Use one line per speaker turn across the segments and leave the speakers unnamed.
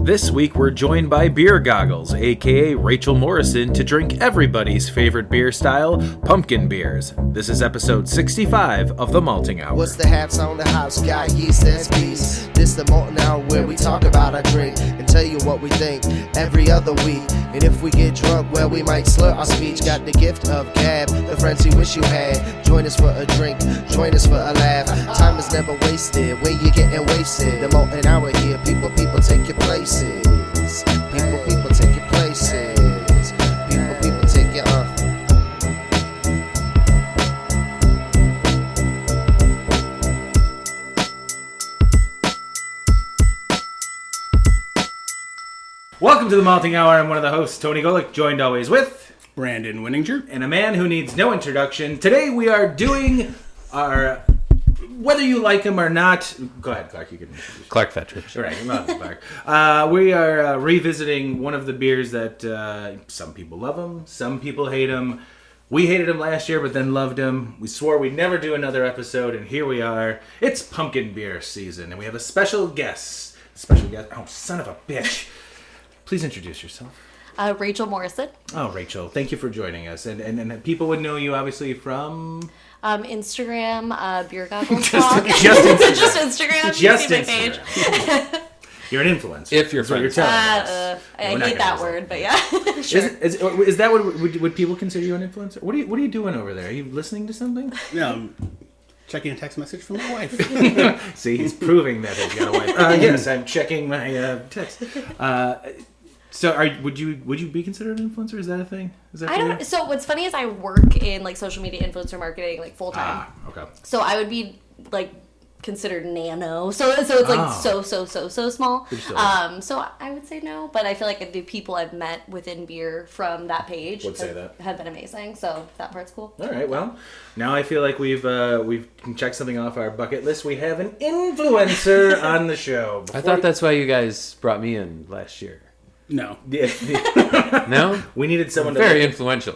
This week we're joined by BeerGoggles, aka Rachel Morrison, to drink everybody's favorite beer style, pumpkin beers. This is episode 65 of the Malting Hour.
What's the hats on the house? Got yeast, that's peace. This the Malting Hour where we talk about our drink and tell you what we think every other week. And if we get drunk, well, we might slur our speech. Got the gift of gab, the friends you wish you had. Join us for a drink, join us for a laugh. Time is never wasted when you're getting wasted. The Malting Hour here, people take your places. People take your places. People take your
Welcome to the Malting Hour. I'm one of the hosts, Tony Golick, joined always with
Brandon Winninger.
And a man who needs no introduction. Today we are doing our... Whether you like him or not... Go ahead, Clark. You can introduce.
Clark Fetridge.
Right, Clark. We are revisiting one of the beers that some people love him, some people hate him. We hated him last year, but then loved him. We swore we'd never do another episode, and here we are. It's pumpkin beer season, and we have a special guest. Oh, son of a bitch. Please introduce yourself.
Rachel Morrison.
Oh, Rachel, thank you for joining us. And people would know you, obviously, from...
Instagram, BeerGoggles blog.
Just
Instagram.
Just
you see
Instagram.
my page.
You're an influencer.
If you're
That's what you're
friends.
telling us.
I hate that word, but yeah. Sure.
Is that what would people consider you an influencer? What are you doing over there? Are you listening to something?
No, I'm checking a text message from my wife.
See, he's proving that he's got a wife. Yes, I'm checking my text. So, would you be considered an influencer? Is that a thing? Is that
I don't. So what's funny is I work in like social media influencer marketing like full time.
Okay.
So I would be like considered nano. So it's like so small. So I would say no, but I feel like the people I've met within beer from that page have been amazing. So that part's cool.
All right. Well, now I feel like we've checked something off our bucket list. We have an influencer on the show.
I thought that's why you guys brought me in last year.
No.
No?
We needed someone
Very influential.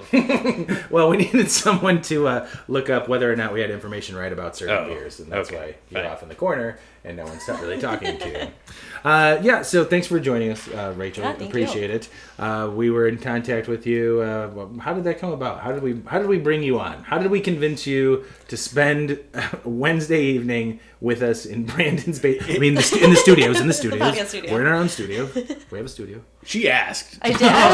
Well, we needed someone to look up whether or not we had information right about certain beers, and that's why you're off in the corner and no one's not really talking to you. So thanks for joining us, Rachel.
Yeah, thank
Appreciate it. We were in contact with you. How did that come about? How did we bring you on? How did we convince you to spend Wednesday evening with us in Brandon's in the studios. In the studios.
The podcast studio.
We're in our own studio. We have a studio.
She asked.
I did. I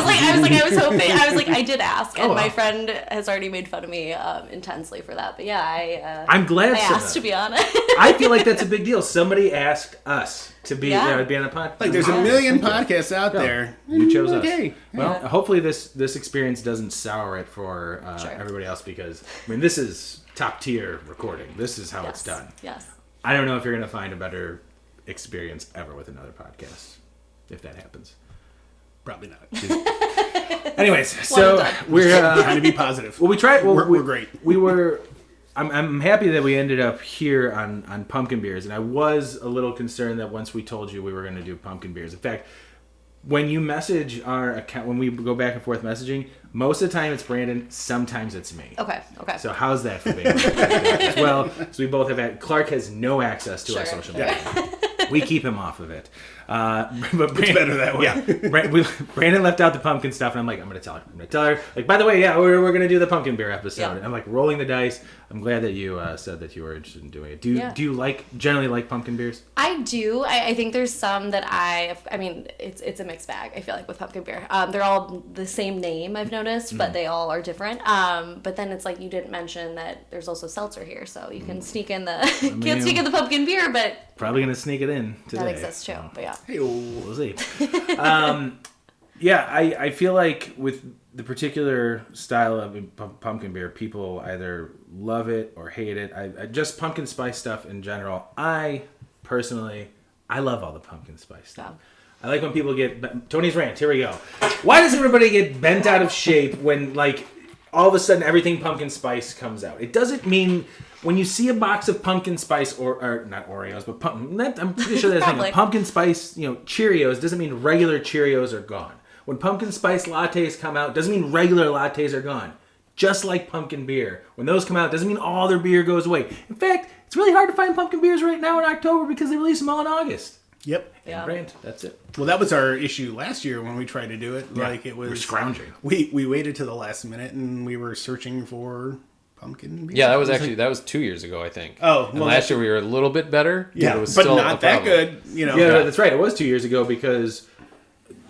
was hoping. I did ask, and
wow.
My friend has already made fun of me intensely for that. But yeah,
I'm glad.
I asked to be on it.
I feel like that's a big deal. Somebody asked us to be on a podcast.
Like, there's a million podcasts out there.
You chose us.
Okay.
Well, hopefully this experience doesn't sour it for everybody else, because this is top tier recording. This is how it's done.
Yes.
I don't know if you're going to find a better experience ever with another podcast, if that happens.
Probably not.
Anyways, so we're
trying to be positive.
Well, we tried. Well,
we're great.
We were. I'm happy that we ended up here on pumpkin beers, and I was a little concerned that once we told you we were going to do pumpkin beers. In fact, when you message our account, when we go back and forth messaging, most of the time it's Brandon, sometimes it's me.
Okay.
So how's that for being well? So we both have Clark has no access to our social media. We keep him off of it. But
Brandon, it's better that way.
Yeah. Brandon left out the pumpkin stuff, and I'm like, I'm going to tell her. Like, by the way, we're going to do the pumpkin beer episode.
Yeah.
And I'm like rolling the dice. I'm glad that you said that you were interested in doing it. Do you generally like pumpkin beers?
I do. I think there's some that it's a mixed bag, I feel like, with pumpkin beer. They're all the same name, I've noticed, but they all are different. But then it's like you didn't mention that there's also seltzer here, so you can sneak in the sneak in the pumpkin beer, but
probably going to sneak it in today.
that exists too. But yeah.
Hey,
we'll see. I feel like with the particular style of pumpkin beer, people either love it or hate it. I just pumpkin spice stuff in general. I personally love all the pumpkin spice stuff. I like when people get... Tony's rant, here we go. Why does everybody get bent out of shape when, like, all of a sudden everything pumpkin spice comes out? It doesn't mean... When you see a box of pumpkin spice, or not Oreos, but I'm pretty sure there's like a pumpkin spice, Cheerios, doesn't mean regular Cheerios are gone. When pumpkin spice lattes come out, doesn't mean regular lattes are gone. Just like pumpkin beer. When those come out, doesn't mean all their beer goes away. In fact, it's really hard to find pumpkin beers right now in October because they release them all in August.
Yep.
and
Yeah.
brand. That's it.
Well, that was our issue last year when we tried to do it. Like it was
We're scrounging.
We waited to the last minute and we were searching for pumpkin beer.
Yeah, that was 2 years ago, I think.
Oh,
and
well,
last year we were a little bit better.
Yeah,
it was
but
still
not
a
that
problem.
good. You know.
Yeah, that's right. It was 2 years ago because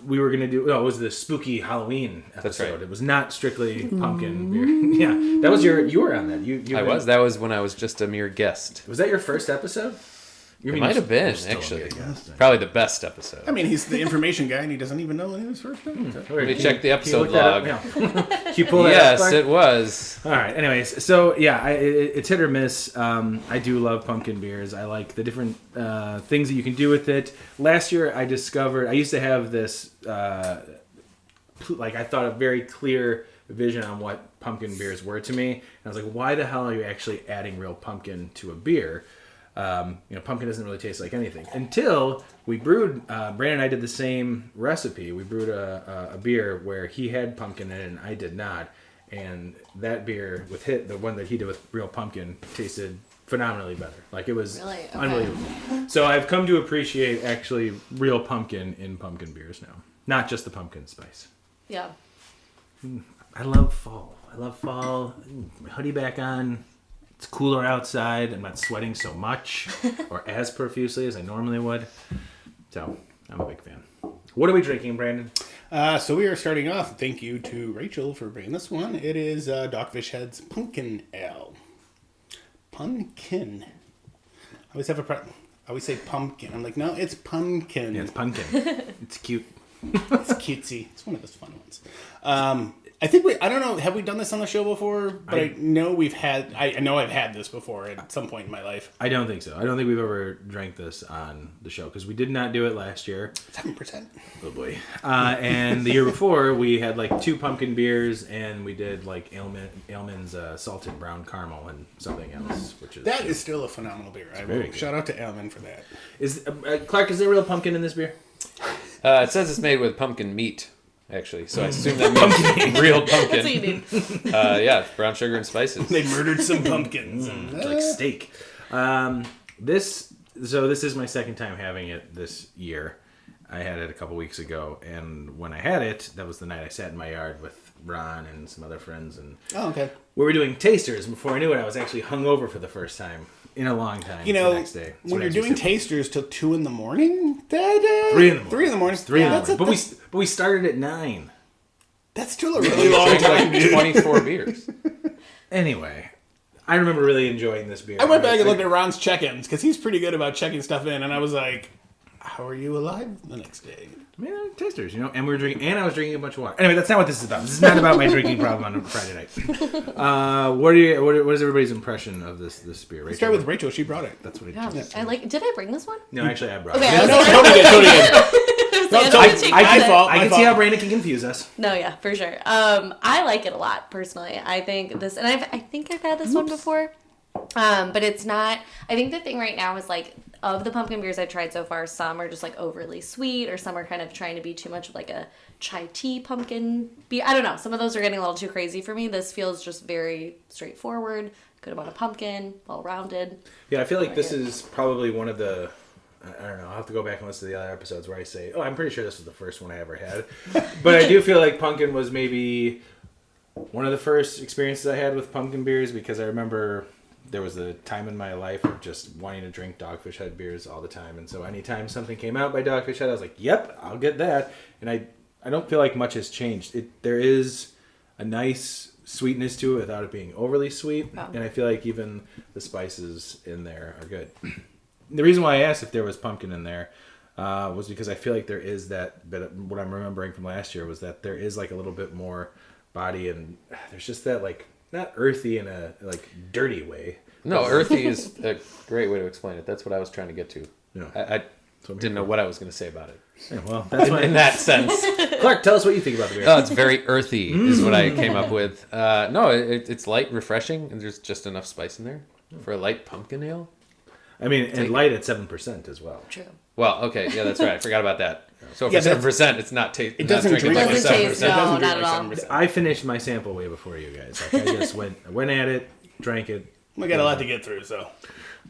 we were gonna do. No, it was the spooky Halloween episode.
That's right.
It was not strictly pumpkin beer. Yeah, that was you were on that. You
I was. That was when I was just a mere guest.
Was that your first episode?
It might have been, actually. Probably the best episode.
I mean, he's the information guy and he doesn't even know any of his first name.
Let me check the episode log.
Can you pull that up?
Yes,
Clark?
it was.
All right. Anyways, so yeah, it's hit or miss. I do love pumpkin beers. I like the different things that you can do with it. Last year, I used to have this, I thought a very clear vision on what pumpkin beers were to me. And I was like, why the hell are you actually adding real pumpkin to a beer? Pumpkin doesn't really taste like anything until we brewed. Brandon and I did the same recipe. We brewed a beer where he had pumpkin in it and I did not, and that beer the one that he did with real pumpkin tasted phenomenally better. Like it was
Really? Okay.
unbelievable. So I've come to appreciate actually real pumpkin in pumpkin beers now, not just the pumpkin spice.
Yeah.
I love fall. My hoodie back on. It's cooler outside. I'm not sweating so much or as profusely as I normally would. So, I'm a big fan. What are we drinking, Brandon?
So we are starting off. Thank you to Rachel for bringing this one. It is Dogfish Head's Pumpkin Ale. Pumpkin. I always say pumpkin. I'm like, no, it's pumpkin.
Yeah, it's pumpkin. It's cute.
It's cutesy. It's one of those fun ones. I think I don't know, have we done this on the show before? But I know I know I've had this before at some point in my life.
I don't think so. I don't think we've ever drank this on the show because we did not do it last year.
7%.
Oh boy. And the year before, we had like 2 pumpkin beers and we did like Ailman's salted brown caramel and something else, which is...
That is still a phenomenal beer.
very good.
Shout out to Ailman for that.
Is Clark, is there real pumpkin in this beer?
It says it's made with pumpkin meat, actually. So I assume that means real pumpkin.
That's what you need.
Yeah, brown sugar and spices.
They murdered some pumpkins.
It's like steak. This is my second time having it this year. I had it a couple weeks ago, and when I had it, that was the night I sat in my yard with Ron and some other friends, and
Oh, okay.
we were doing tasters. And before I knew it, I was actually hungover for the first time in a long time.
You know,
the next day. That's
when
what I
you're
was
doing
used to.
tasters till 2 in the morning,
3 in the morning.
3 in the morning.
Three in the
That's
morning. But we started at 9.
That's still a really long
Drank
time.
like 24 beers.
Anyway, I remember really enjoying this beer.
I went back and looked at Ron's check-ins because he's pretty good about checking stuff in, and I was like, "How are you alive the next day?"
I mean, tasters, and we were drinking, and I was drinking a bunch of water. Anyway, that's not what this is about. This is not about my drinking problem on a Friday night. What is everybody's impression of this beer? Rachel?
Start with Rachel. She brought it.
That's what it
Yeah.
is.
Did I bring this one?
No, actually, I brought
Okay,
it.
I was
No,
like,
Tony did. Tony did.
I
Tony-
don't take
I
credit.
fault.
I
My
can see
fault.
how Brandon can confuse us.
No, yeah, for sure. I like it a lot personally. I think this, and I think I've had this one before, but it's not. I think the thing right now is like of the pumpkin beers I've tried so far, some are just like overly sweet, or some are kind of trying to be too much of like a chai tea pumpkin beer. I don't know. Some of those are getting a little too crazy for me. This feels just very straightforward. Good amount of pumpkin, well rounded.
Yeah, I feel like this is probably one of the. I don't know. I'll have to go back and listen to the other episodes where I say, "Oh, I'm pretty sure this was the first one I ever had." But I do feel like pumpkin was maybe one of the first experiences I had with pumpkin beers because I remember there was a time in my life of just wanting to drink Dogfish Head beers all the time, and so anytime something came out by Dogfish Head, I was like, "Yep, I'll get that." And I don't feel like much has changed. There is a nice sweetness to it without it being overly sweet, and I feel like even the spices in there are good. The reason why I asked if there was pumpkin in there was because I feel like there is that bit of, what I'm remembering from last year was that there is like a little bit more body, and there's just that like not earthy in a like dirty way.
No, earthy is a great way to explain it. That's what I was trying to get to.
Yeah.
I didn't know what I was going to say about it.
Yeah, well, that's why.
In that sense.
Clark, tell us what you think about the beer.
Oh, it's very earthy is what I came up with. No, it's light, refreshing, and there's just enough spice in there for a light pumpkin ale.
I mean, and light at 7% as well.
True.
Well, okay, yeah, that's right. I forgot about that. So for
Yeah,
7%, it's not taste.
It doesn't drink
like
like
a
Doesn't taste,
7%.
no, not at all.
I finished my sample way before you guys. Like I just went at it, drank it.
We got a lot to get through, so.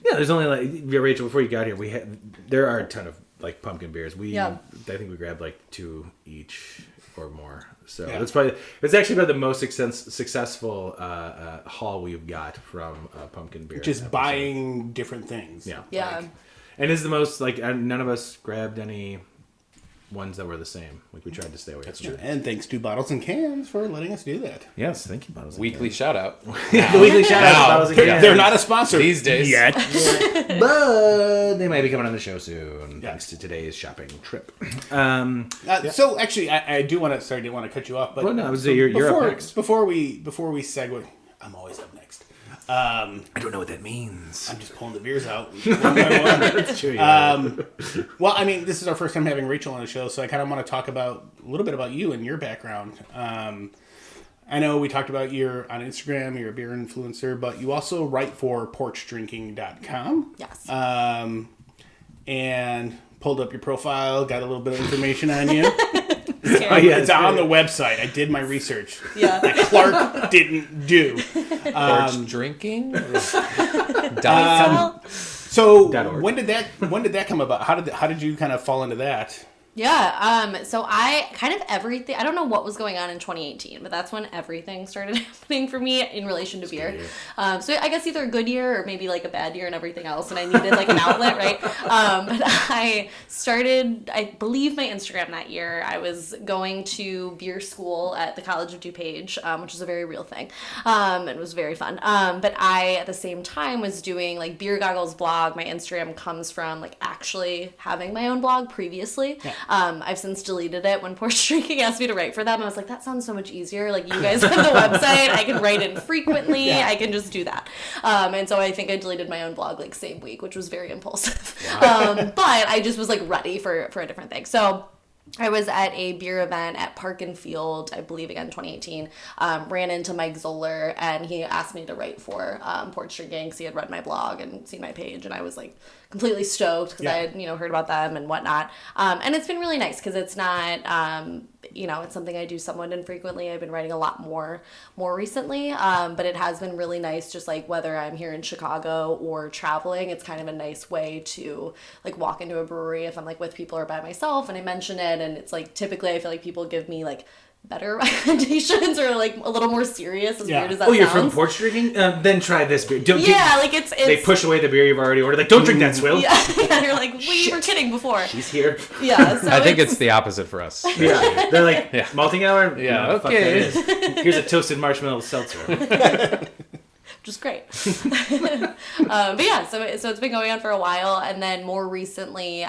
Yeah, there's only like Rachel. Before you got here, there are a ton of like pumpkin beers. I think we grabbed like 2 each or more. So it's actually about the most successful haul we've got from pumpkin beer.
Just buying different things.
Yeah.
And is the most like none of us grabbed any ones that were the same. Like we tried to stay away from that.
And thanks to Bottles and Cans for letting us do that.
Yes, thank you, Bottles.
Weekly shout out.
The weekly shout out to Bottles and Cans.
They're not a sponsor
These days.
yet.
But they might be coming on the show soon, thanks to today's shopping trip.
So actually, I do want to. Sorry, I didn't want to cut you off, but
Well, no, I was you're up next.
Before we segue, I'm always up next.
I don't know what that means.
I'm just pulling the beers out one by one.
That's true. Yeah.
Well, I mean, this is our first time having Rachel on the show, so I kind of want to talk about a little bit about you and your background. I know we talked about you're on Instagram, you're a beer influencer, but you also write for porchdrinking.com.
Yes.
And pulled up your profile, got a little bit of information on you.
It's
on the website. I did my research.
Yeah.
That Clark didn't do.
Porch drinking.
So
.org.
when did that come about? How did you kind of fall into that?
Yeah, so I kind of everything, I don't know what was going on in 2018, but that's when everything started happening for me in relation to beer. So I guess either a good year or maybe like a bad year and everything else, and I needed like an outlet, right? But I started, I believe, my Instagram that year. I was going to beer school at the College of DuPage, which is a very real thing. It was very fun. But I, at the same time, was doing like BeerGoggles blog. My Instagram comes from like actually having my own blog previously. Yeah. I've since deleted it. When Porch Drinking asked me to write for them, I was like, that sounds so much easier. Like, you guys have the website. I can write in frequently. Yeah. I can just do that. And so I think I deleted my own blog like same week, which was very impulsive. Wow. But I just was like ready for a different thing. So I was at a beer event at Park and Field, I believe, again, 2018. Ran into Mike Zoller, and he asked me to write for Porch Drinking because he had read my blog and seen my page, and I was like completely stoked because I had heard about them and whatnot. And it's been really nice because it's not it's something I do somewhat infrequently. I've been writing a lot more recently, but it has been really nice. Just like whether I'm here in Chicago or traveling, it's kind of a nice way to like walk into a brewery if I'm like with people or by myself, and I mention it, and it's like typically I feel like people give me like better recommendations or like a little more serious, as weird as that sounds.
You're from Porch Drinking? Then try this beer.
It's
they push away the beer you've already ordered. Like, don't drink that, Swill.
Yeah, you're like, we were kidding before.
She's here.
Yeah, so
I think it's the opposite for us.
Yeah, they're like, malting hour?
Yeah,
no,
okay.
Fuck that is. Here's a toasted marshmallow seltzer.
Which is great. But yeah, so it's been going on for a while, and then more recently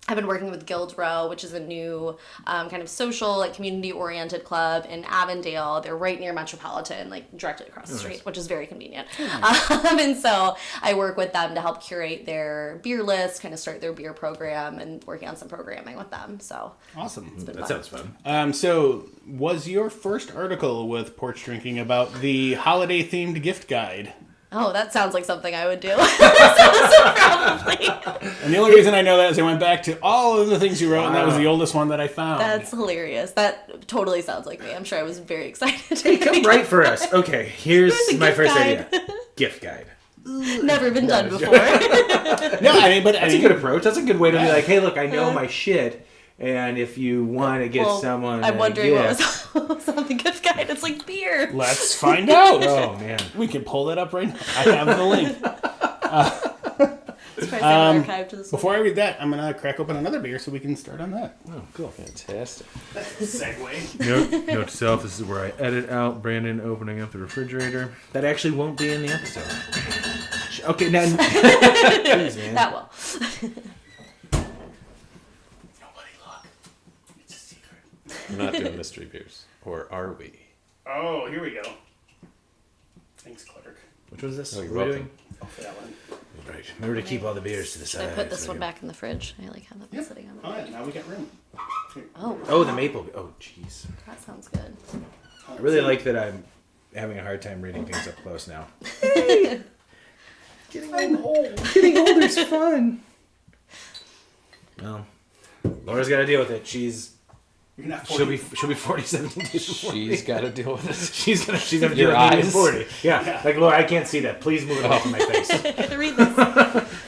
I've been working with Guild Row, which is a new kind of social, like community-oriented club in Avondale. They're right near Metropolitan, like directly across the street, which is very convenient. And so I work with them to help curate their beer list, kind of start their beer program, and working on some programming with them. So
awesome.
It's been
That
fun.
sounds fun.
So was your first article with Porch Drinking about the holiday-themed gift guide?
Oh, that sounds like something I would do. Probably.
And the only reason I know that is I went back to all of the things you wrote, and that was the oldest one that I found.
That's hilarious. That totally sounds like me. I'm sure I was very excited.
Hey, come write for us. Okay, here's my
gift
first
guide.
idea. Gift guide.
Never been done before.
No,
That's a good approach. That's a good way to be like, hey, look, I know my shit. And if you want to get someone
I'm wondering
what
what was on the gift guide. It's like beer.
Let's find out.
Oh, man.
We can pull that up right now. I have the link.
Archive to this
Before I read that, I'm going to crack open another beer so we can start on that.
Oh, cool.
Fantastic.
Segue.
Note to self, this is where I edit out Brandon opening up the refrigerator. That actually won't be in the episode. Okay, now... Please, man.
That will.
We're not doing mystery beers. Or are we?
Oh, here we go. Thanks, Clark.
Which one's this?
Oh, you're
What are we
welcome.
Oh, for that one.
doing? Right. Remember to keep all the beers to the
Should
side.
I put this
so
one
we-
back in the fridge? I like have that one sitting on the
Oh, yeah, now we got room.
Oh,
Oh, the maple. Oh, jeez.
that sounds good.
I really like that I'm having a hard time reading things up close now.
I'm old.
Getting older's fun. Well, Laura's got to deal with it.
You're not
She'll
40.
be 47 days before me.
She's got to deal with it.
She's gonna deal with
Your
me being
eyes?
40. Yeah. Like Laura, I can't see that. Please move it away from my face.
I have to read this.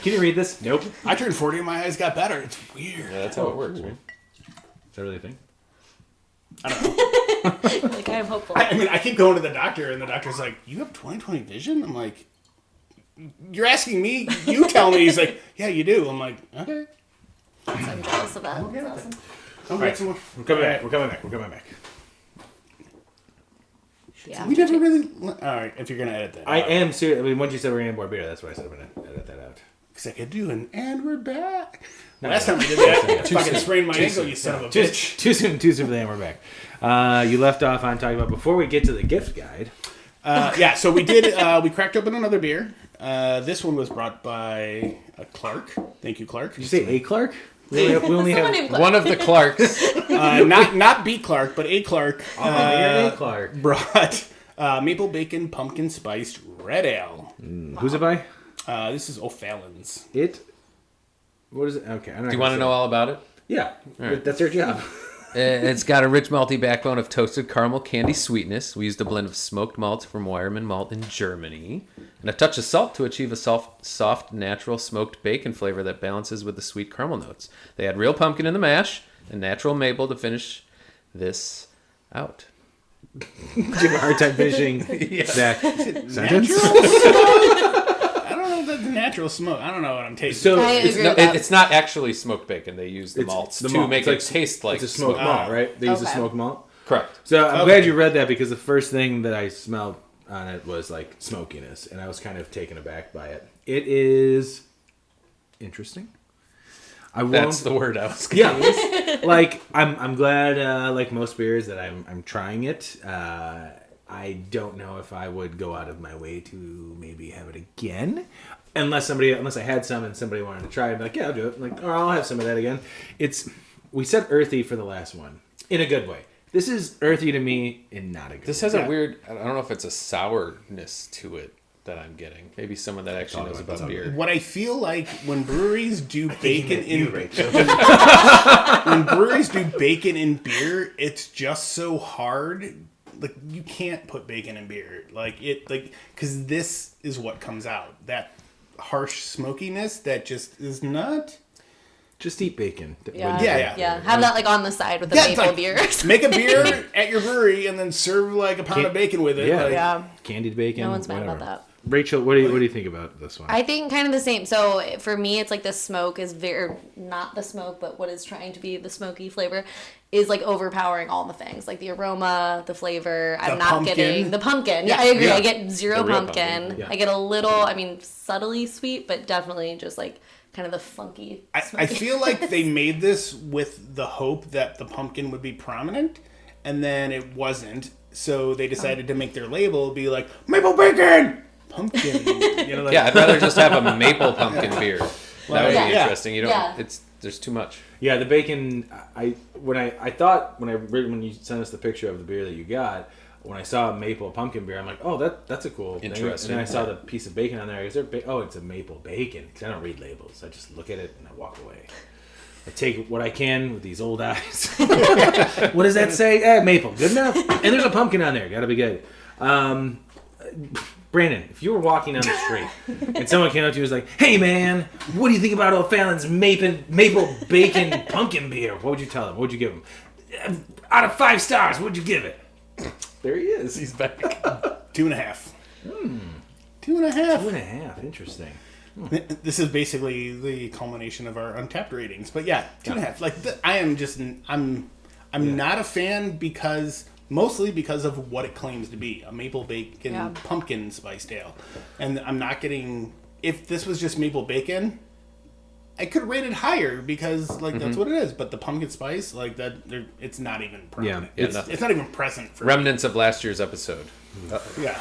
Can you read this? Nope.
I turned 40 and my eyes got better. It's weird.
Yeah, that's how it works, right?
Is that really a thing?
Like, I am hopeful.
I mean, I keep going to the doctor, and the doctor's like, "You have 20/20 vision?" I'm like, "You're asking me? You tell me." He's like, "Yeah, you do." I'm like, "Okay."
I'm jealous of that.
Okay.
That's awesome.
I'll get some more.
We're coming back. We're coming back. We're coming back.
Yeah.
We never really. All right, if you're gonna edit that,
I am serious. I mean, once you said we're going to more beer, that's why I said I'm going to edit that out.
because I could do an and we're back. Last time we did that, I fucking sprained my ankle. You son of a bitch.
Too soon for the we're back. You left off on talking about before we get to the gift guide.
Yeah, so we did. We cracked open another beer. This one was brought by Clark. Thank you, Clark.
Did you say A. Clark? We only
Someone
have
named Clark.
One of the Clarks.
Not B. Clark, but A. Clark.
A. Clark.
Brought maple bacon pumpkin spiced red ale.
Who's it by?
This is O'Fallon's.
What is it? Okay. I'm not
Do you
gonna
want to
say
know all about it?
Yeah,
right.
that's their job.
It's got a rich malty backbone of toasted caramel candy sweetness. We used a blend of smoked malts from Weyermann Malt in Germany, and a touch of salt to achieve a soft, natural smoked bacon flavor that balances with the sweet caramel notes. They add real pumpkin in the mash and natural maple to finish this out.
Do you have a hard time finishing that sentence?
I don't know if that's natural smoke. I don't know what I'm tasting.
So
I
it's,
agree with that.
It's not actually smoked bacon. They use the
It's
malts
the
to
malt.
make
It's
it taste like
it's a smoked malt, right? They use a
Okay.
smoked malt.
Correct.
So I'm glad you read that because the first thing that I smelled on it was like smokiness, and I was kind of taken aback by it. It is interesting.
That's the word I was going to use.
Yeah, like I'm glad. Like most beers, that I'm trying it. I don't know if I would go out of my way to maybe have it again, unless I had some and somebody wanted to try it. I'd be like, yeah, I'll do it. Like, or I'll have some of that again. We said earthy for the last one in a good way. This is earthy to me in not a good.
This
way.
has a weird, I don't know if it's a sourness to it that I'm getting. Maybe someone that actually knows about beer.
What I feel like when breweries do bacon in when breweries do bacon in beer, it's just so hard. Like, you can't put bacon in beer. Because this is what comes out. That harsh smokiness that just is not.
Just eat bacon.
Yeah. Have that like on the side with a
Yeah,
maple
like,
beer.
Make a beer at your brewery and then serve like a pound of bacon with it.
Yeah.
Like,
Yeah.
Candied bacon.
No one's mad
whatever.
about that.
Rachel, what do you think about this one?
I think kind of the same. So for me, it's like the smoke is very, not the smoke, but what is trying to be the smoky flavor is like overpowering all the things. Like the aroma, the flavor. I'm not
pumpkin.
getting the pumpkin. Yeah, I agree.
Yeah.
I get zero
The real
pumpkin.
pumpkin,
yeah.
I get a little, subtly sweet, but definitely just like kind of the funky.
I feel like they made this with the hope that the pumpkin would be prominent, and then it wasn't. So they decided to make their label be like, maple bacon! Pumpkin.
Yeah, I'd rather just have a maple pumpkin beer. That would be
Yeah.
interesting. You don't.
Yeah.
There's too much.
Yeah, the bacon. When you sent us the picture of the beer that you got, when I saw a maple pumpkin beer, I'm like, oh, that's a cool thing.
Interesting.
And then I saw the piece of bacon on there. Is there? It's a maple bacon. Because I don't read labels. I just look at it and I walk away. I take what I can with these old eyes. What does that say? Maple. Good enough. And there's a pumpkin on there. Got to be good. Brandon, if you were walking down the street and someone came up to you and was like, hey man, what do you think about O'Fallon's maple bacon pumpkin beer? What would you tell them? What would you give them? Out of 5 stars, what would you give it? There he is. He's back.
2.5. 2.5.
2.5. Interesting.
This is basically the culmination of our Untapped ratings. But yeah, 2.5. Like, I'm not a fan mostly because of what it claims to be, a maple bacon pumpkin spiced ale. And I'm not getting, if this was just maple bacon, I could rate it higher because that's what it is. But the pumpkin spice, like that, it's not even prominent.
Yeah,
it's not even present for
Remnants of last year's episode.
me. Yeah.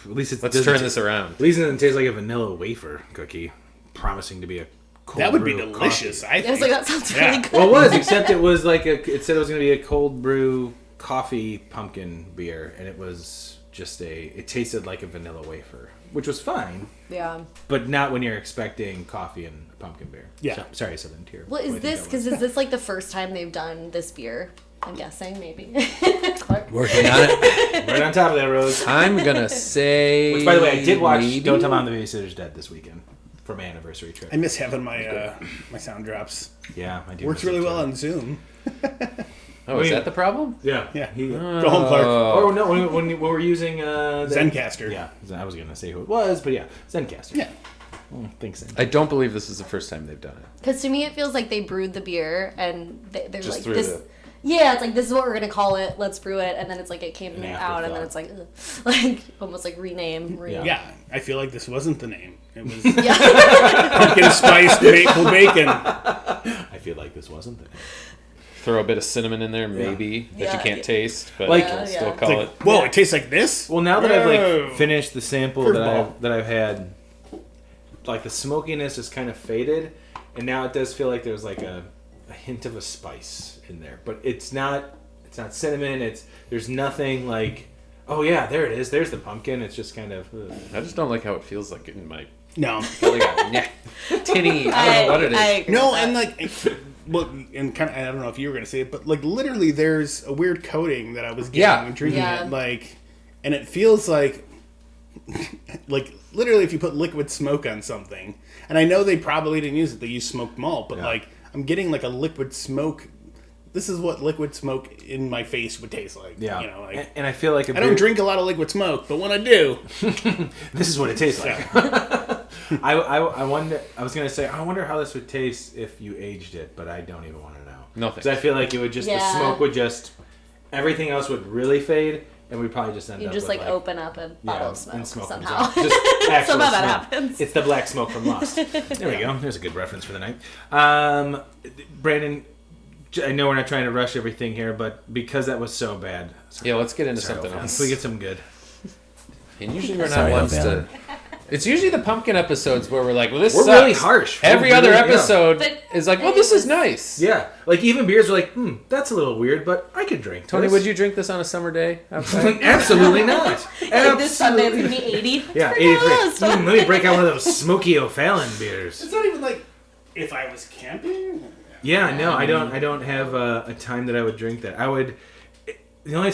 At least
Let's turn this around.
At least it doesn't taste like a vanilla wafer cookie, promising to be a cold
That would be
brew
delicious,
coffee.
I
I
think.
was like, that sounds
Yeah.
really good.
Well, it was, except it was like it said it was going to be a cold brew coffee pumpkin beer, and it was just it tasted like a vanilla wafer, which was fine,
Yeah.
but not when you're expecting coffee and pumpkin beer.
Yeah.
So, sorry, I said that here.
Well, is this like the first time they've done this beer? I'm guessing, maybe. Clark.
Working on it.
Right on top of that, Rose.
I'm gonna say.
Which, by the way, I did watch
maybe?
Don't Tell Mom the Babysitter's Dead this weekend for my anniversary trip.
I miss having my my sound drops.
Yeah, I do.
Works really well on Zoom.
Oh, is that the problem?
Yeah.
Yeah. Go home, Clark.
Oh no, when we're using
Zencaster.
Yeah, I was gonna say who it was, but yeah, Zencaster.
Yeah.
Thanks.
I don't believe this is the first time they've done it.
Because to me, it feels like they brewed the beer and they're
Just
like
threw
this.
the-
Yeah, it's like this is what we're gonna call it. Let's brew it, and then it's like it came
An
out, and then it's
afterthought.
like, like almost like rename.
Yeah, I feel like this wasn't the name. It was
Yeah.
pumpkin spiced maple bacon.
I feel like this wasn't the name.
Throw a bit of cinnamon in there, maybe, that you
Yeah.
can't taste, but
Like-
you'll
Yeah,
still
yeah.
call
Like,
it.
whoa, it tastes like this?
Well, now that I've
Whoa.
like finished the sample
Curveball.
that I've had, like the smokiness is kind of faded, and now it does feel like there's like a hint of a spice in there, but it's not cinnamon. There's nothing like, oh yeah, there it is. There's the pumpkin. It's just kind of.
I just don't like how it feels like in my
No.
belly. Tinny. I don't know what it is.
I agree
No,
with
and
that.
like, well, and kind of, I don't know if you were gonna say it, but like literally, there's a weird coating that I was getting
Yeah.
when drinking
Yeah.
it, like, and it feels like literally if you put liquid smoke on something, and I know they probably didn't use it; they used smoked malt, but
Yeah.
like I'm getting like a liquid smoke. This is what liquid smoke in my face would taste like.
Yeah,
you know, like
and I feel like
I don't drink a lot of liquid smoke, but when I do,
This is what it tastes like.
yeah.
I wonder. I was gonna say I wonder how this would taste if you aged it, but I don't even want to know.
No
Because
thanks.
I feel like it would just the
Yeah.
smoke would just everything else would really fade, and we'd probably just end
You
up
just
with
like open up a bottle of smoke,
and smoke comes
somehow.
out. Just actual
Somehow that
smoke.
happens.
It's the black smoke from Lost. There we go. There's a good reference for the night. Brandon, I know we're not trying to rush everything here, but because that was so bad.
Yeah, let's get into
Sorry,
something
Ophelia.
else.
Can we get some good?
And usually we're not
Sorry,
ones
Ophelia.
to. It's usually the pumpkin episodes where we're like, well, this
We're
sucks.
really harsh.
Every
We're
other
really- yeah.
episode
But
is like, well,
it
this is
was-
nice.
Yeah, like even beers are like, that's a little weird, but I could drink.
Tony,
this.
would you drink this on a summer day outside?
Absolutely not.
Like this Sunday it's gonna be 80.
Yeah,
It's
83.
gross.
Let me break out one of those Smoky O'Fallon beers.
It's not even like if I was camping.
Yeah, no, I don't have a time that I would drink that. I would. The only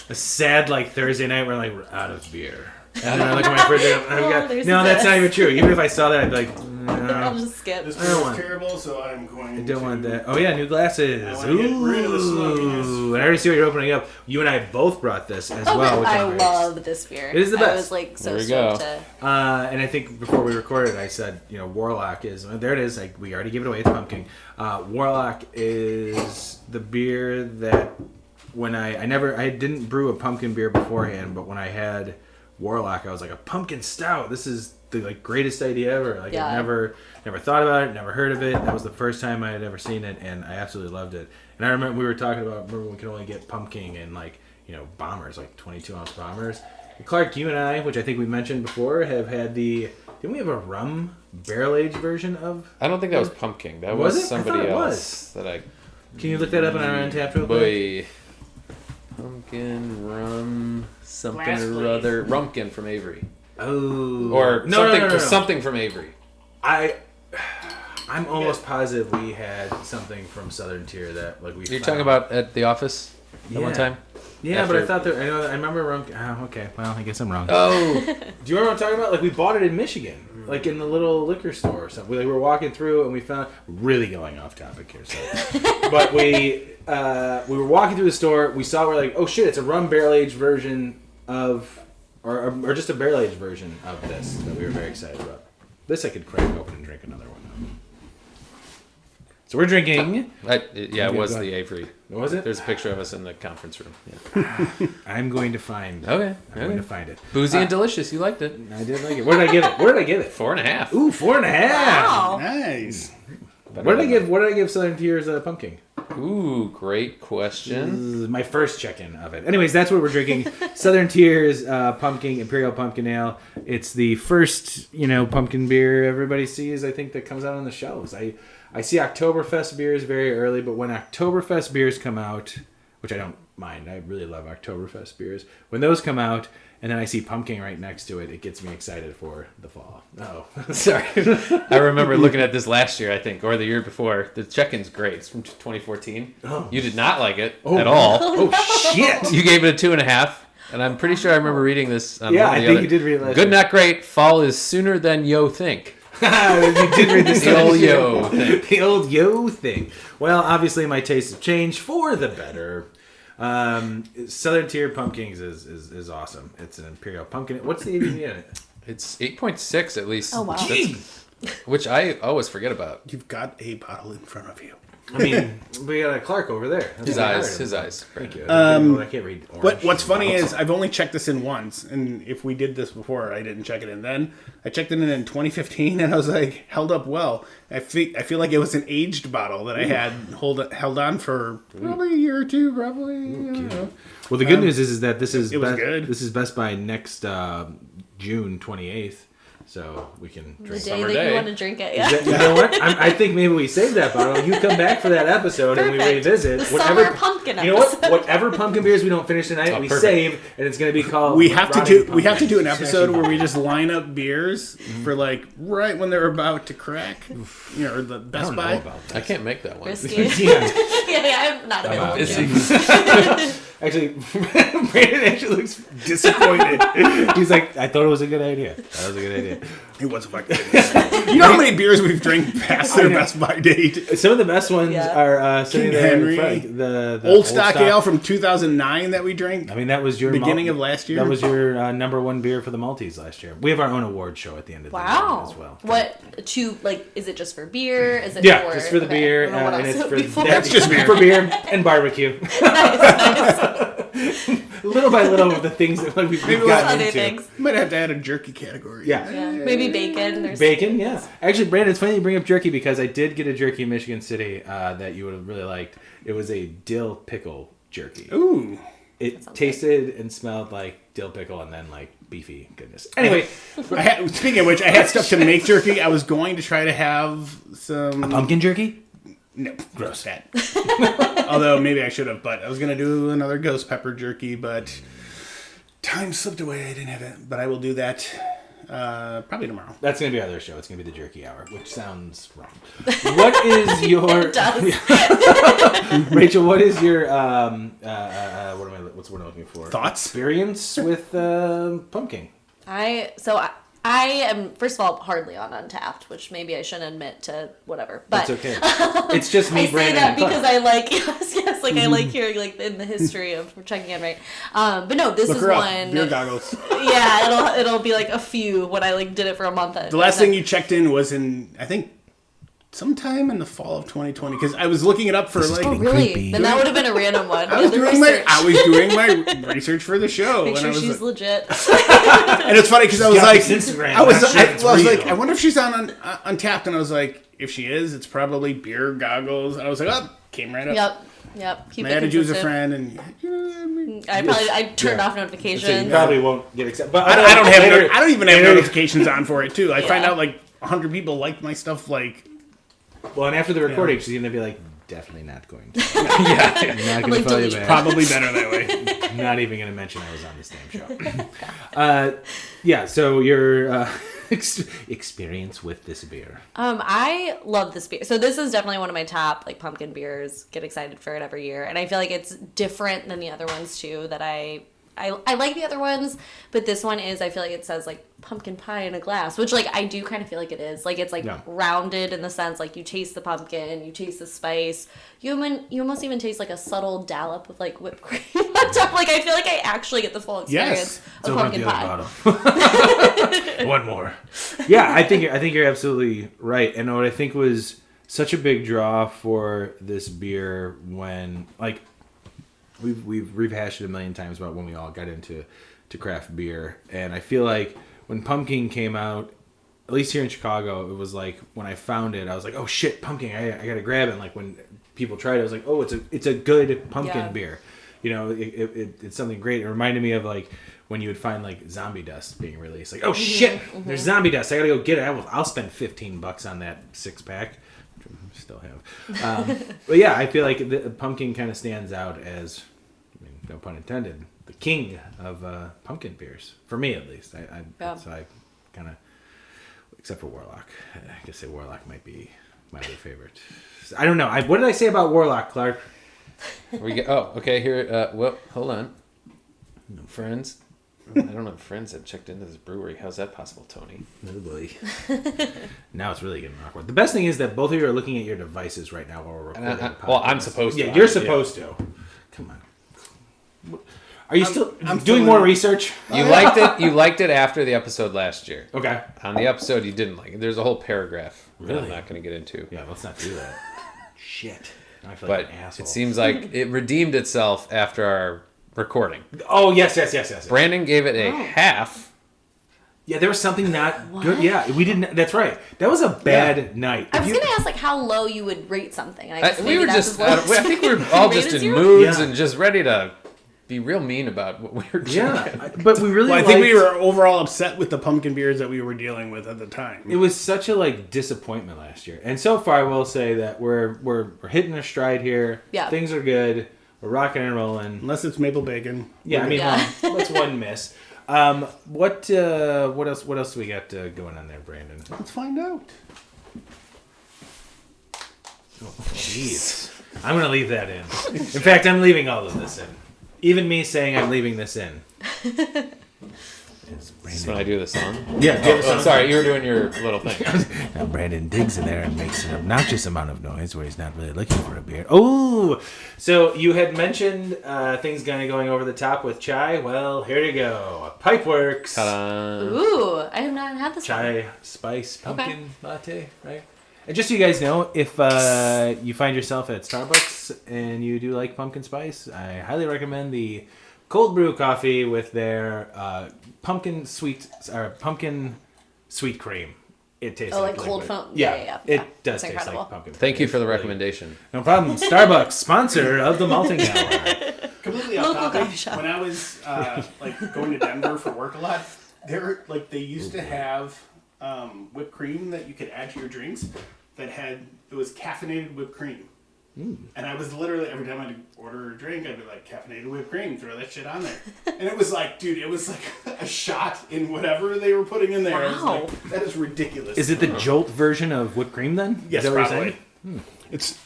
a sad like Thursday night where like we're out of beer. And then I look at my fridge and I've got
there's
no, that's
this.
not even true. Even if I saw that, I'd be like,
I'll
no,
just skip.
This
I
beer
don't
is
want-
terrible, so I'm going.
I don't want
to-
that. Oh yeah, new glasses.
I wanna get rid of the smokiness.
Ooh, and I already see what you're opening up. You and I both brought this as
Oh,
well. Which
I
I'm very
love this beer.
It is the
I
best.
was like so
There we go.
stoked to.
And I think before we recorded, I said, Warlock is there. It is. Like we already gave it away. It's pumpkin. Warlock is the beer that when I didn't brew a pumpkin beer beforehand, but when I had Warlock, I was like a pumpkin stout. This is the like greatest idea ever. Like
Yeah.
I never thought about it, never heard of it. That was the first time I had ever seen it, and I absolutely loved it. And I remember we were talking about when we could only get pumpkin and like bombers, like 22-ounce bombers. Clark, you and I, which I think we mentioned before, have had didn't we have a rum barrel-aged version of?
I don't think that was pumpkin. That
Was
was,
it? I thought
somebody
it
else that I.
Can you look that up on our Untapped real quick?
Boy. Pumpkin, rum, something
Last
or
place.
other. Rumpkin from Avery.
Oh.
Or
No,
something,
no, no, no.
something from Avery.
I'm almost positive we had something from Southern Tier that like we.
You're
found.
talking about at the office at one
Yeah.
time?
Yeah, but I
after-
thought that I remember rum. Oh, okay. Well, I guess I'm wrong.
Oh,
Do you remember what I'm talking about? Like we bought it in Michigan, like in the little liquor store or something. We were walking through and we found really going off topic here, so. But we were walking through the store. We saw we're like, oh shit, it's a rum barrel aged version of, or just a barrel aged version of this that we were very excited about. This I could crack open and drink another one. So we're drinking.
it was
go
the Avery.
What was it?
There's a picture of us in the conference room. Yeah.
I'm going to find.
Okay.
I'm going to find it.
Boozy and delicious. You liked it.
I did like it. Where did I give it? Where did I give it?
4.5.
Ooh, 4.5.
Wow.
Nice.
What did I give Southern Tier's pumpkin?
Ooh, great question.
This is my first check-in of it. Anyways, that's what we're drinking. Southern Tier's pumpkin Imperial Pumpkin Ale. It's the first pumpkin beer everybody sees. I think that comes out on the shelves. I see Oktoberfest beers very early, but when Oktoberfest beers come out, which I don't mind, I really love Oktoberfest beers. When those come out, and then I see pumpkin right next to it, it gets me excited for the fall. Oh,
Sorry. I remember looking at this last year, I think, or the year before. The check-in's great. It's from 2014.
Oh.
You did not like it at all.
oh shit!
You gave it a 2.5. And I'm pretty sure I remember reading this on
Yeah,
one of
I
the
think
other.
you did read it last
Good,
year.
not great. Fall is sooner than yo think.
You did read this.
The old yo thing.
The old yo thing. Well, obviously my tastes have changed for the better. Southern Tier Pumpkins is awesome. It's an Imperial Pumpkin. What's the ABV in it?
It's 8.6 at least.
Oh, wow.
Which I always forget about.
You've got a bottle in front of you.
I mean, we got a Clark over there. That's
His
what I
eyes.
heard.
His eyes.
Thank you. I can't read orange.
What's funny is I've only checked this in once, and if we did this before, I didn't check it in then. I checked it in 2015, and I was like, held up well. I feel like it was an aged bottle that I had held on for probably a year or two, probably. I don't know.
Well, the good news is that this is
it was good.
This is Best Buy next June 28th. So we can
The
drink.
day
Summer
that
day.
you want to drink it, yeah.
You know what? I think maybe we save that bottle. You come back for that episode and we
Perfect.
revisit
The summer pumpkin
You know what?
episode.
Whatever pumpkin beers we don't finish tonight,
Oh,
we
perfect.
save, and it's going to be called.
We have to
Rotting
do an
Pumpkin.
episode where we just line up beers for like right when they're about to crack, or the
I
Best
don't know
Buy.
about that.
I can't make that one.
Risky.
Yeah.
yeah, I'm not available.
Busy.
Actually, Brandon actually looks disappointed. He's like, I thought it was a good idea. That was a good idea.
It was a fucking. You know how many beers we've drank past their Best Buy date?
Some of the best ones
Yeah.
are sitting
King
there in
Henry,
front. The
Old Stock Ale from 2009 that we drank.
I mean, that was your
Beginning of last year?
That was your number one beer for the Maltese last year. We have our own award show at the end of the year
Wow.
as well.
Is it just for beer? Is it
Yeah,
for,
just for the
okay,
beer,
I don't know what
and
else
it's
it
for
would be for.
That's just beer.
for beer and barbecue. Little by little, with the things that we've
Maybe
gotten
Sunday
into.
things.
Might have to add a jerky category.
Yeah.
Yeah, maybe bacon. There's
Bacon, yeah. Actually, Brandon, it's funny you bring up jerky because I did get a jerky in Michigan City that you would have really liked. It was a dill pickle jerky.
Ooh.
It tasted and smelled like dill pickle and then like beefy goodness. Anyway,
Speaking of which, I had stuff to make jerky. I was going to try to have some
pumpkin jerky?
No, gross. That. Although maybe I should have, but I was gonna do another ghost pepper jerky, but time slipped away. I didn't have it, but I will do that probably tomorrow.
That's going to be our other show. It's going to be the jerky hour, which sounds wrong. What is your...
It does.
Rachel, what is your... what's the word I'm looking for?
Thoughts?
Experience with pumpkin.
I am, first of all, hardly on Untapped, which maybe I shouldn't admit to whatever. But
That's okay. It's just me,
I say
Brandon,
that
and Clark.
because I like I like hearing like in the history of checking in, right? But no, this
Look
is
her up.
one.
BeerGoggles.
Yeah, it'll be like a few when I like did it for a month.
The last thing you checked in was in, I think, sometime in the fall of 2020, because I was looking it up for like.
Oh really?
creepy.
Then that would have been a random one.
I was
The
doing
research.
my research for the show.
Make
and
sure
I was
she's legit.
And it's funny because I was
got
like,
this Instagram.
I was,
That
I,
shit's
well, I was
real.
like, I wonder if she's on Untapped, and I was like, if she is, it's probably BeerGoggles. And I was like, oh, came right up.
Yep. Keep
I
it
added you as a
consistent.
friend, and you know, I mean,
I turned off
So you
notifications.
probably won't get accepted. But
I don't even have notifications on for it too. I find
Yeah.
out like 100 people liked my stuff. Like,
Well, and after the recording, she's going to be like, definitely not going to.
yeah,
Not going
like,
to follow you
delete.
back.
probably better that way.
Not even going to mention I was on this damn show. Yeah, so your experience with this beer.
I love this beer. So this is definitely one of my top like pumpkin beers. Get excited for it every year, and I feel like it's different than the other ones too. That I like the other ones, but this one is, I feel like it says like pumpkin pie in a glass, which like I do kind of feel like it is. Like it's like
Yeah.
rounded in the sense like you taste the pumpkin, you taste the spice. You almost even taste like a subtle dollop of like whipped cream on top. Like I feel like I actually get the full experience of
Open up
pumpkin
the other
pie.
bottle. One more. Yeah, I think you're absolutely right. And what I think was such a big draw for this beer when like we've rehashed it a million times about when we all got into craft beer, and I feel like when pumpkin came out, at least here in Chicago, it was like when I found it, I was like, oh shit, pumpkin! I gotta grab it. And like when people tried it, I was like, oh, it's a good pumpkin
Yeah.
beer. You know, it's something great. It reminded me of like when you would find like zombie dust being released. Like, oh shit, there's zombie dust. I gotta go get it. I'll spend $15 on that 6-pack. Still have. But yeah, I feel like the pumpkin kind of stands out as, I mean, no pun intended, the king of pumpkin beers for me at least.
Yeah.
So I kind of, except for Warlock. I guess say Warlock might be my other favorite. I don't know. What did I say about Warlock, Clark?
Oh, okay. Here. Well, hold on, friends. I don't have friends that checked into this brewery. How's that possible, Tony?
Oh boy. Now it's really getting awkward. The best thing is that both of you are looking at your devices right now while we're recording. the
Well, I'm
podcast.
supposed to.
Yeah, you're supposed to. Come on. Are you still
I'm
doing
still
more
in-
research?
You liked it. You liked it after the episode last year.
Okay.
On the episode, you didn't like it. There's a whole paragraph that
Really?
I'm not going to get into.
Yeah, let's not do that. Shit. Now I feel like
But
an asshole.
it seems like it redeemed itself after our recording.
Oh, yes.
Brandon gave it a half.
Yeah, there was something not good. Yeah, we didn't. That's right. That was a bad night.
I
If
was
you-
gonna ask like how low you would rate something. And I guess
We
maybe
were
that's
just,
as low as
I think we were
you
all
rated
just in
zero?
moods
Yeah.
and just ready to be real mean about what we were doing.
Yeah, but we really.
Well, I think we
liked-
were overall upset with the pumpkin beers that we were dealing with at the time.
It was such a disappointment last year, and so far I will say that we're hitting our stride here.
Yeah.
Things are good. We're rocking and rolling.
Unless it's maple bacon.
Yeah, I mean,
Yeah.
what's one miss? What else? What else do we got going on there, Brandon?
Let's find out.
Jeez, I'm gonna leave that in. In fact, I'm leaving all of this in. Even me saying I'm leaving this in. It's
That's when I do the song.
Yeah, do you have a song?
Sorry, you were doing your little thing.
Now Brandon digs in there and makes an obnoxious amount of noise where he's not really looking for a beer. Oh, so you had mentioned things kind of going over the top with chai. Well, here you go. Pipeworks.
Ta-da.
Ooh, I have not had this one.
Chai spice pumpkin latte, right? And just so you guys know, if you find yourself at Starbucks and you do like pumpkin spice, I highly recommend the cold brew coffee with their pumpkin sweet cream. It tastes
Oh, like
liquid.
cold foam.
Yeah,
Yeah.
it does
That's
taste
incredible.
like pumpkin.
Thank you for the
It's really-
recommendation.
No problem. Starbucks, sponsor of the malting hour.
Completely
Local
off topic.
coffee shop.
When I was going to Denver for work a lot, they used to have whipped cream that you could add to your drinks it was caffeinated whipped cream. And I was literally, every time I'd order a drink, I'd be like, caffeinated whipped cream, throw that shit on there. And it was like, dude, it was like a shot in whatever they were putting in there. It was
Wow.
like, that is ridiculous.
Is it the Jolt version of whipped cream then?
Yes,
Is that what you're
probably.
saying?
It's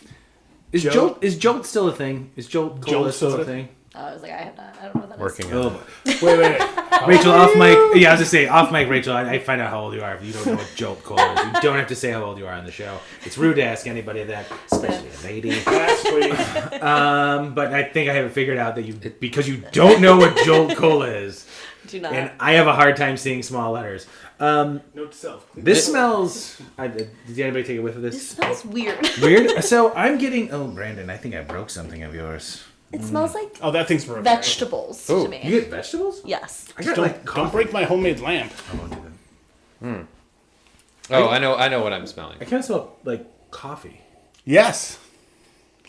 Is
Jolt-
Jolt still a thing? Is Jolt Cola
Jolt
still a
soda?
thing?
Oh, I was like, I don't know what that is.
Working on
Oh,
it.
wait.
Rachel, off mic. Yeah, I was just saying, off mic, Rachel. I find out how old you are if you don't know what Jolt Cola is. You don't have to say how old you are on the show. It's rude to ask anybody that, especially a lady.
Last week.
But I think I have it figured out that because you don't know what Jolt Cola is,
Do not.
and I have a hard time seeing small letters.
Note to self.
This smells. Did anybody take a whiff of
It
this?
smells weird.
Weird. So I'm getting. Oh, Brandon, I think I broke something of yours.
It smells like
Oh, that thing's for a
vegetables
Ooh,
to me.
You get vegetables?
Yes.
I got
Don't break my homemade lamp.
I won't do that.
Oh, I know what I'm smelling.
I kind of smell like coffee.
Yes.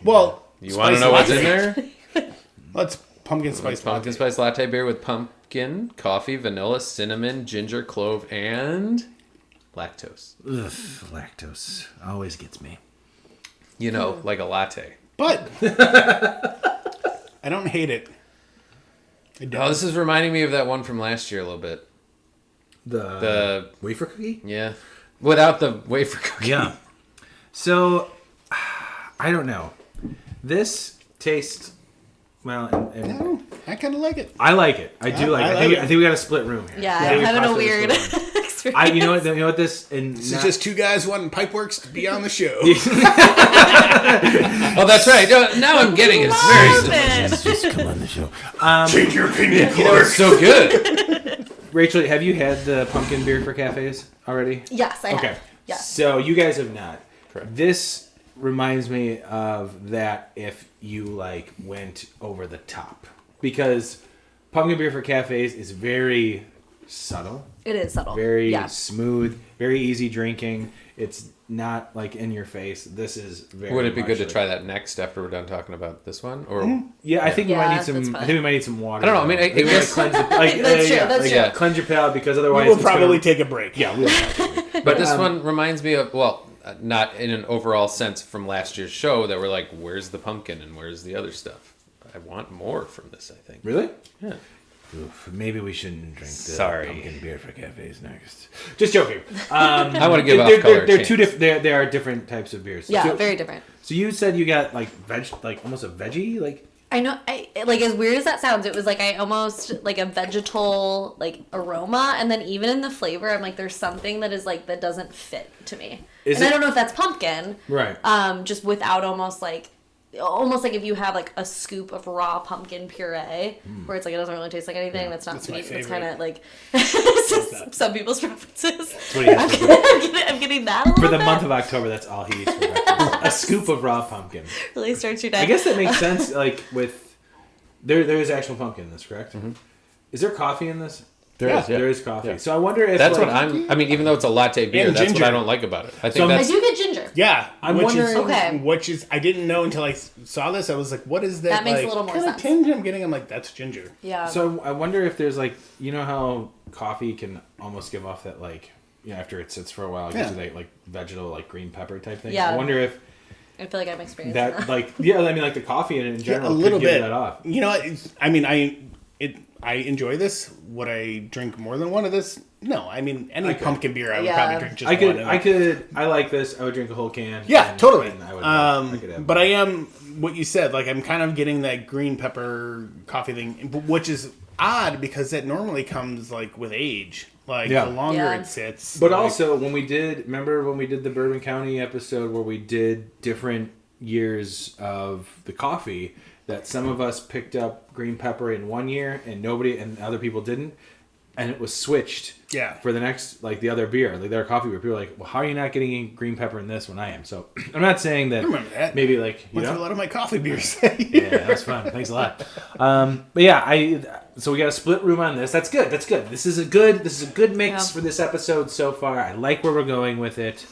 Well,
You want to
spice
know what's in
latte.
there?
Let's pumpkin spice
Pumpkin
latte.
spice latte beer with pumpkin, coffee, vanilla, cinnamon, ginger, clove, and lactose.
Ugh, lactose always gets me.
You know, like a latte.
But I don't hate it. I
Oh,
don't.
this is reminding me of that one from last year a little bit.
The wafer cookie?
Yeah. Without the wafer cookie.
Yeah. So, I don't know. This tastes well, and
I kind of like it.
I like it. I do like it.
I like it.
I think we got a split room here.
Yeah,
I think
I'm
we
having a
possibly
weird
split room.
experience.
You know what this and
This is just two guys wanting Pipeworks to be on the show.
Oh, that's right. Now I'm getting it. It's
Love
very
it.
just come on the show.
Change your opinion.
You know, it's so good.
Rachel, have you had the pumpkin beer for cafes already?
Yes, I have.
Okay.
Yes.
So you guys have not.
Correct.
This reminds me of that if you went over the top, because pumpkin beer for cafes is very subtle,
It is subtle.
very
Yeah.
smooth, very easy drinking. It's not in your face. This is very.
Would it be good to
much
try that next after we're done talking about this one? Or
Yeah, I think we
Yeah,
might need
that's
some.
fine.
I think we might need some water.
I don't know, I mean, I
think we
guess-
might cleanse the,
That's true, that's
true.
cleanse your palate, because otherwise
We will
it's gonna-
probably take a break.
Yeah, we will.
But this one reminds me of, well, not in an overall sense from last year's show that we're like, where's the pumpkin and where's the other stuff? I want more from this, I think.
Really?
Yeah.
Oof, maybe we shouldn't drink the
Sorry.
pumpkin beer for cafes next. Just joking.
I want to give off
They're
color.
they're two different. There are different types of beers.
Yeah,
So,
very different.
so you said you got veg, almost a veggie,
I know, like, as weird as that sounds, it was like I almost, like, a vegetal, like, aroma, and then even in the flavor, I'm like, there's something that is, like, that doesn't fit to me. I don't know if that's pumpkin.
Right.
Just without almost like if you have, like, a scoop of raw pumpkin puree, where it's, like, it doesn't really taste like anything, that's not sweet, it's kind of, like, some people's preferences. I'm getting that a little
For the
bit.
month of October, that's all he eats for breakfast. A scoop of raw pumpkin.
Really starts your day.
I guess that makes sense, like, with... There is actual pumpkin in this, correct?
Mm-hmm.
Is there coffee in this?
There is, yeah.
There is coffee.
Yeah.
So I wonder if...
That's
like,
what I mean, even though it's a latte beer,
And
that's
ginger.
what I don't like about it. I think
So
I
that's...
do get ginger.
Yeah,
I'm
which
wondering-
is
Okay.
which is I didn't know until I saw this. I was like, "What is that?"
That makes a
like,
little more
kind of
sense.
tinge I'm getting. I'm like, "That's ginger."
Yeah.
So I wonder if there's, like... You know how coffee can almost give off that, like... after it sits for a while, it gives you that, like, vegetal, like, green pepper type thing.
Yeah.
I wonder if
I feel like I'm experiencing
that, like... Yeah, I mean, like, the coffee in general
a little
could give
bit.
that off.
You know, I enjoy this. Would I drink more than one of this? No. I mean, any
could.
pumpkin beer, I would
Yeah.
probably drink just
I could,
one.
I like this. I would drink a whole can.
Yeah,
and-
totally.
and I would, I could have
But I am what you said. Like, I'm kind of getting that green pepper coffee thing, which is odd because that normally comes like with age. Like
Yeah.
the longer
Yeah.
it sits.
But
like,
also, remember when we did the Bourbon County episode where we did different years of the coffee, that some of us picked up green pepper in one year and other people didn't, and it was switched
Yeah.
for the next, like, the other beer, like their coffee beer. People were like, well, how are you not getting green pepper in this when I am? So I'm not saying that,
remember that.
maybe, like, you
went through a
know,
lot of my coffee beers.
yeah, that was fun. Thanks a lot. But yeah, so we got a split room on this. That's good. That's good. This is a good mix
Yeah.
for this episode so far. I like where we're going with it.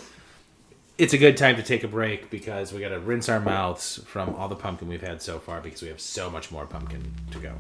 It's a good time to take a break because we got to rinse our mouths from all the pumpkin we've had so far because we have so much more pumpkin to go.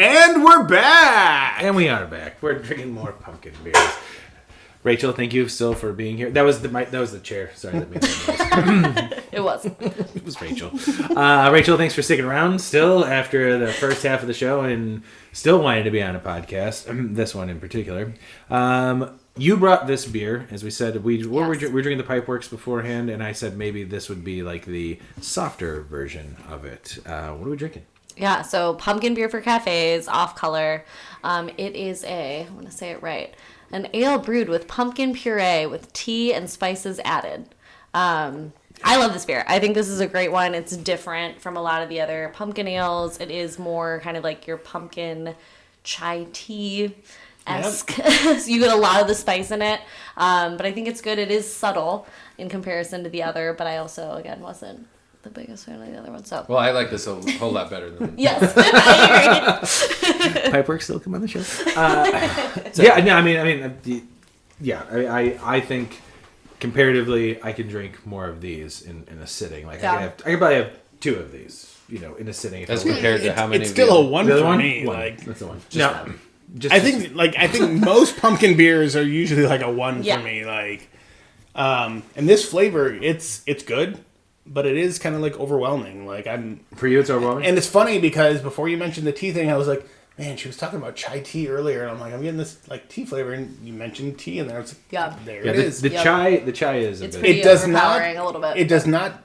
And we're back.
And we are back. We're drinking more pumpkin beers. Rachel, thank you still for being here. That was the chair. Sorry, that made that noise.
It was.
It was Rachel. Rachel, thanks for sticking around still after the first half of the show and still wanting to be on a podcast. This one in particular. You brought this beer, as we said. We were drinking the Pipeworks beforehand, and I said maybe this would be like the softer version of it. What are we drinking?
Yeah, so pumpkin beer for cafes, off color. It is I want to say it right, an ale brewed with pumpkin puree with tea and spices added. I love this beer. I think this is a great one. It's different from a lot of the other pumpkin ales. It is more kind of like your pumpkin chai tea-esque. So you get a lot of the spice in it. But I think it's good. It is subtle in comparison to the other, but I also, again, wasn't the biggest fan of the other one. So
Well, I like this a whole lot better than...
yes, I agree.
Pipeworks still come on the show. Yeah, no, I mean, yeah, I think comparatively, I can drink more of these in a sitting. Like
Yeah.
I can probably have 2 of these, in a sitting. If
As
I wanted.
compared to how many?
It's
of you-
still a 1
The other
for
one?
me.
One.
Like,
That's the one.
no,
Just
I think most pumpkin beers are usually like a 1
Yeah.
for me. Like, and this flavor, it's good, but it is kind of like overwhelming. Like
for you, it's overwhelming.
and it's funny because before you mentioned the tea thing, I was like, man, she was talking about chai tea earlier, and I'm like, I'm getting this like tea flavor, and you mentioned tea, and then I was like,
Yeah.
there
yeah,
it is.
the
Yep.
chai is a
It's
bit.
pretty
It does not.
overpowering a little bit.
It does not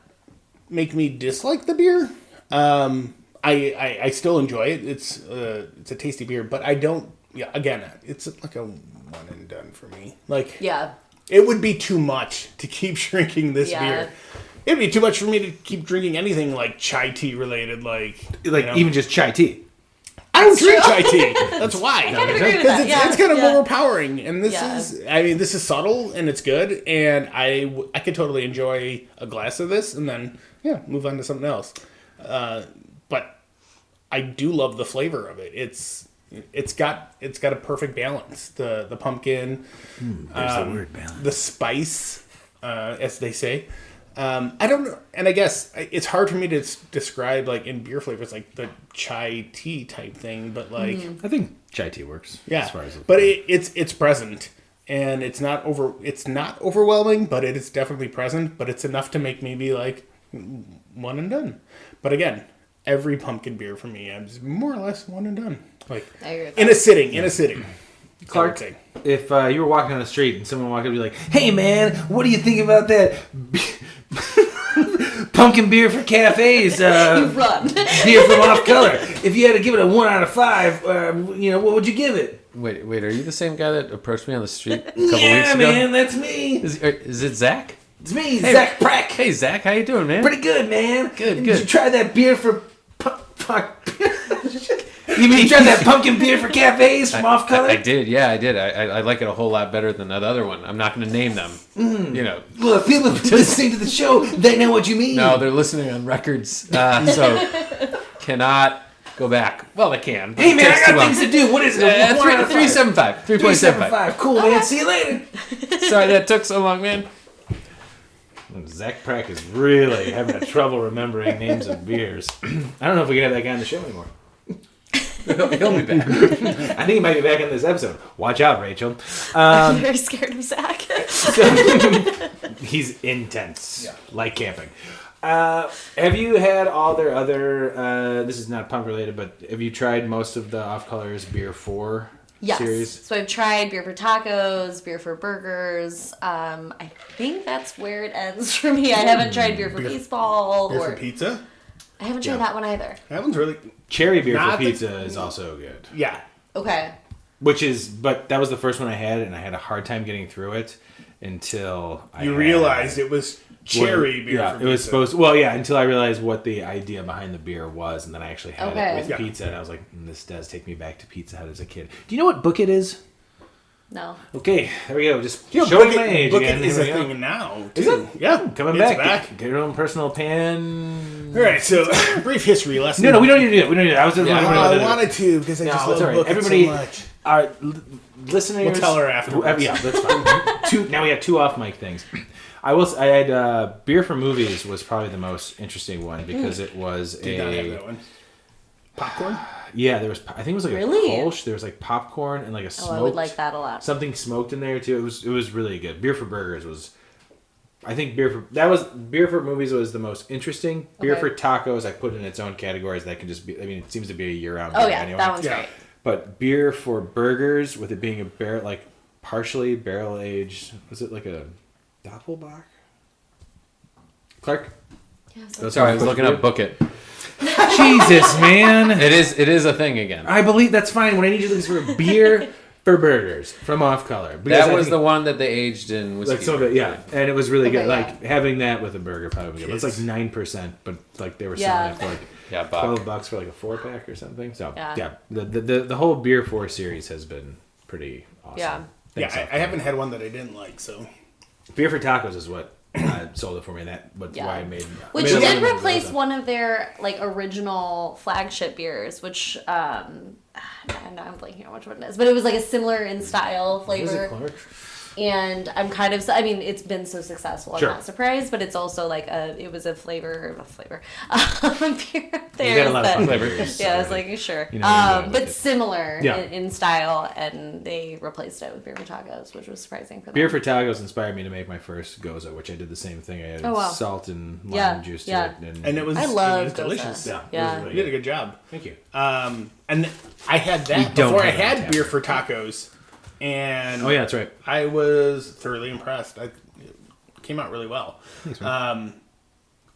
make me dislike the beer. I still enjoy it. It's a tasty beer, but I don't. Yeah, again, it's like a 1 and done for me. Like,
Yeah.
it would be too much to keep drinking this
Yeah.
beer. It'd be too much for me to keep drinking anything like chai tea related, like
even just chai tea.
I don't drink chai tea. That's why.
I agree with
Because
that.
it's,
Yeah.
it's kind of
Yeah.
overpowering, and this
Yeah.
this is subtle and it's good, and I could totally enjoy a glass of this and then move on to something else. But I do love the flavor of it. It's got a perfect balance. The pumpkin,
There's the word balance.
the spice, as they say. I don't know, and I guess it's hard for me to describe like in beer flavors like the chai tea type thing, but like
I think chai tea works.
yeah,
As far as
but it's present, and it's not overwhelming, but it is definitely present. But it's enough to make me be like 1 and done. But again, every pumpkin beer for me is more or less 1 and done. Like
I agree with
in
that.
a sitting, in a sitting.
Clark,
I would say.
if you were walking on the street and someone walked up and be like, "Hey man, what do you think about that pumpkin beer for cafes?
You run.
Beer from Off Color. If you had to give it a 1 out of 5, what would you give it?"
Wait, are you the same guy that approached me on the street a couple weeks
Yeah,
ago?
man, that's me.
Is it Zach?
It's me, Zach Prack.
Hey, Zach, how you doing, man?
Pretty good, man.
Good,
Did
good.
you try that beer for... You mean you tried that pumpkin beer for cafes from Off Color?
I did, yeah, I did. I like it a whole lot better than that other one. I'm not going to name them.
Well, if people are listening to the show, they know what you mean.
No, they're listening on records, so cannot go back. Well, they can. But
Hey,
it
man, I
takes
got
too long.
things to do. What is it? 1 out of 5.
375. 3.75.
3.75. Cool, man. See you later.
Sorry that took so long, man.
Zach Prack is really having a trouble remembering names of beers. I don't know if we can have that guy on the show anymore.
He'll be back.
I think he might be back in this episode. Watch out, Rachel.
I'm very scared of Zach.
He's intense, like camping. Have you had all their other, this is not pump related, but have you tried most of the Off Color's Beer 4
Yes.
series?
So I've tried beer for tacos, beer for burgers. I think that's where it ends for me. I haven't tried beer for baseball.
Beer
or
for pizza?
I haven't tried that one either.
That one's really
Cherry Beer
Not
for
the-
Pizza is also good.
yeah.
Okay.
But that was the first one I had, and I had a hard time getting through it until
You realized it was cherry beer
Yeah,
for
it
pizza.
was supposed to, well, yeah, until I realized what the idea behind the beer was, and then I actually had
Okay.
it with
Yeah.
pizza, and I was like, this does take me back to Pizza Hut as a kid. Do you know what Book It is?
No.
Okay, there we go. Just
Yeah,
showing
Book
my
It-
age
Book
again.
It is
Here
a
we go.
thing now,
Is
too.
it?
Yeah.
Coming
It's
back. Get your own personal pan.
All right, so brief history lesson.
No, we don't need to do it. We don't need to do it. I was just
Yeah,
wondering
I
about that.
wanted to because I
No,
just
it's
love
all right.
Book It
Everybody-
so much.
Our listeners.
We'll tell her afterwards.
Yeah, that's fine. Now we have 2 off mic things. I had Beer for Movies was probably the most interesting one because it was
Did not have that one. Popcorn?
Yeah, there was. I think it was like
Really?
a Kolsch. There was like popcorn and like a smoked.
Oh, I would like that a lot.
Something smoked in there too. It was really good. Beer for Burgers was. I think Beer for Movies was the most interesting. Beer
Okay.
for Tacos I put in its own categories. That can just be. I mean, it seems to be a year-round.
Oh
beer
yeah,
anyway.
that one's
Yeah.
great.
But Beer for Burgers, with it being a partially barrel aged. Was it like a Doppelbock? Clark.
Yeah, so
Those
Sorry, I
are
was looking up Book It.
Jesus, man.
It is a thing again.
I believe that's fine. What I need you to look is for Beer for Burgers from Off Color.
That was the one that they aged in whiskey.
like some of it, yeah, and it was really
Okay,
good.
yeah.
Like having that with a burger probably good. It's like 9%, but like they were selling
Yeah.
it for like
Yeah, buck.
$12 for like a 4-pack or something. So
Yeah.
yeah, the whole Beer 4 series has been pretty awesome.
Yeah.
Thanks,
Yeah,
Off
I
Color.
haven't had one that I didn't like, so.
Beer for Tacos is what sold it for me. That's
Yeah.
why I made.
Which
made a lot
did
of those.
replace one of their like original flagship beers, which and I'm blanking on which one it is, but it was like a similar in style
Was it
flavor.
Clark?
And I'm kind of, I mean, it's been so successful. I'm
Sure.
not surprised, but it's also like it was a beer there.
You got a lot of fun
that-
flavors.
Yeah, I was like, sure.
You know what you're doing with
But
it.
similar
Yeah.
in style, and they replaced it with beer for tacos, which was surprising for them.
Beer for tacos inspired me to make my first goza, which I did the same thing. I added
Oh, wow.
salt and lime
Yeah,
juice to
yeah.
it.
And it was,
I love
it was
goza.
delicious.
Yeah.
Yeah.
You did a good job.
Thank you.
And I had
We
that
don't
before I
have it on
had
tap.
beer for tacos. And
Oh, yeah, that's right.
I was thoroughly impressed. It came out really well.
Thanks, man.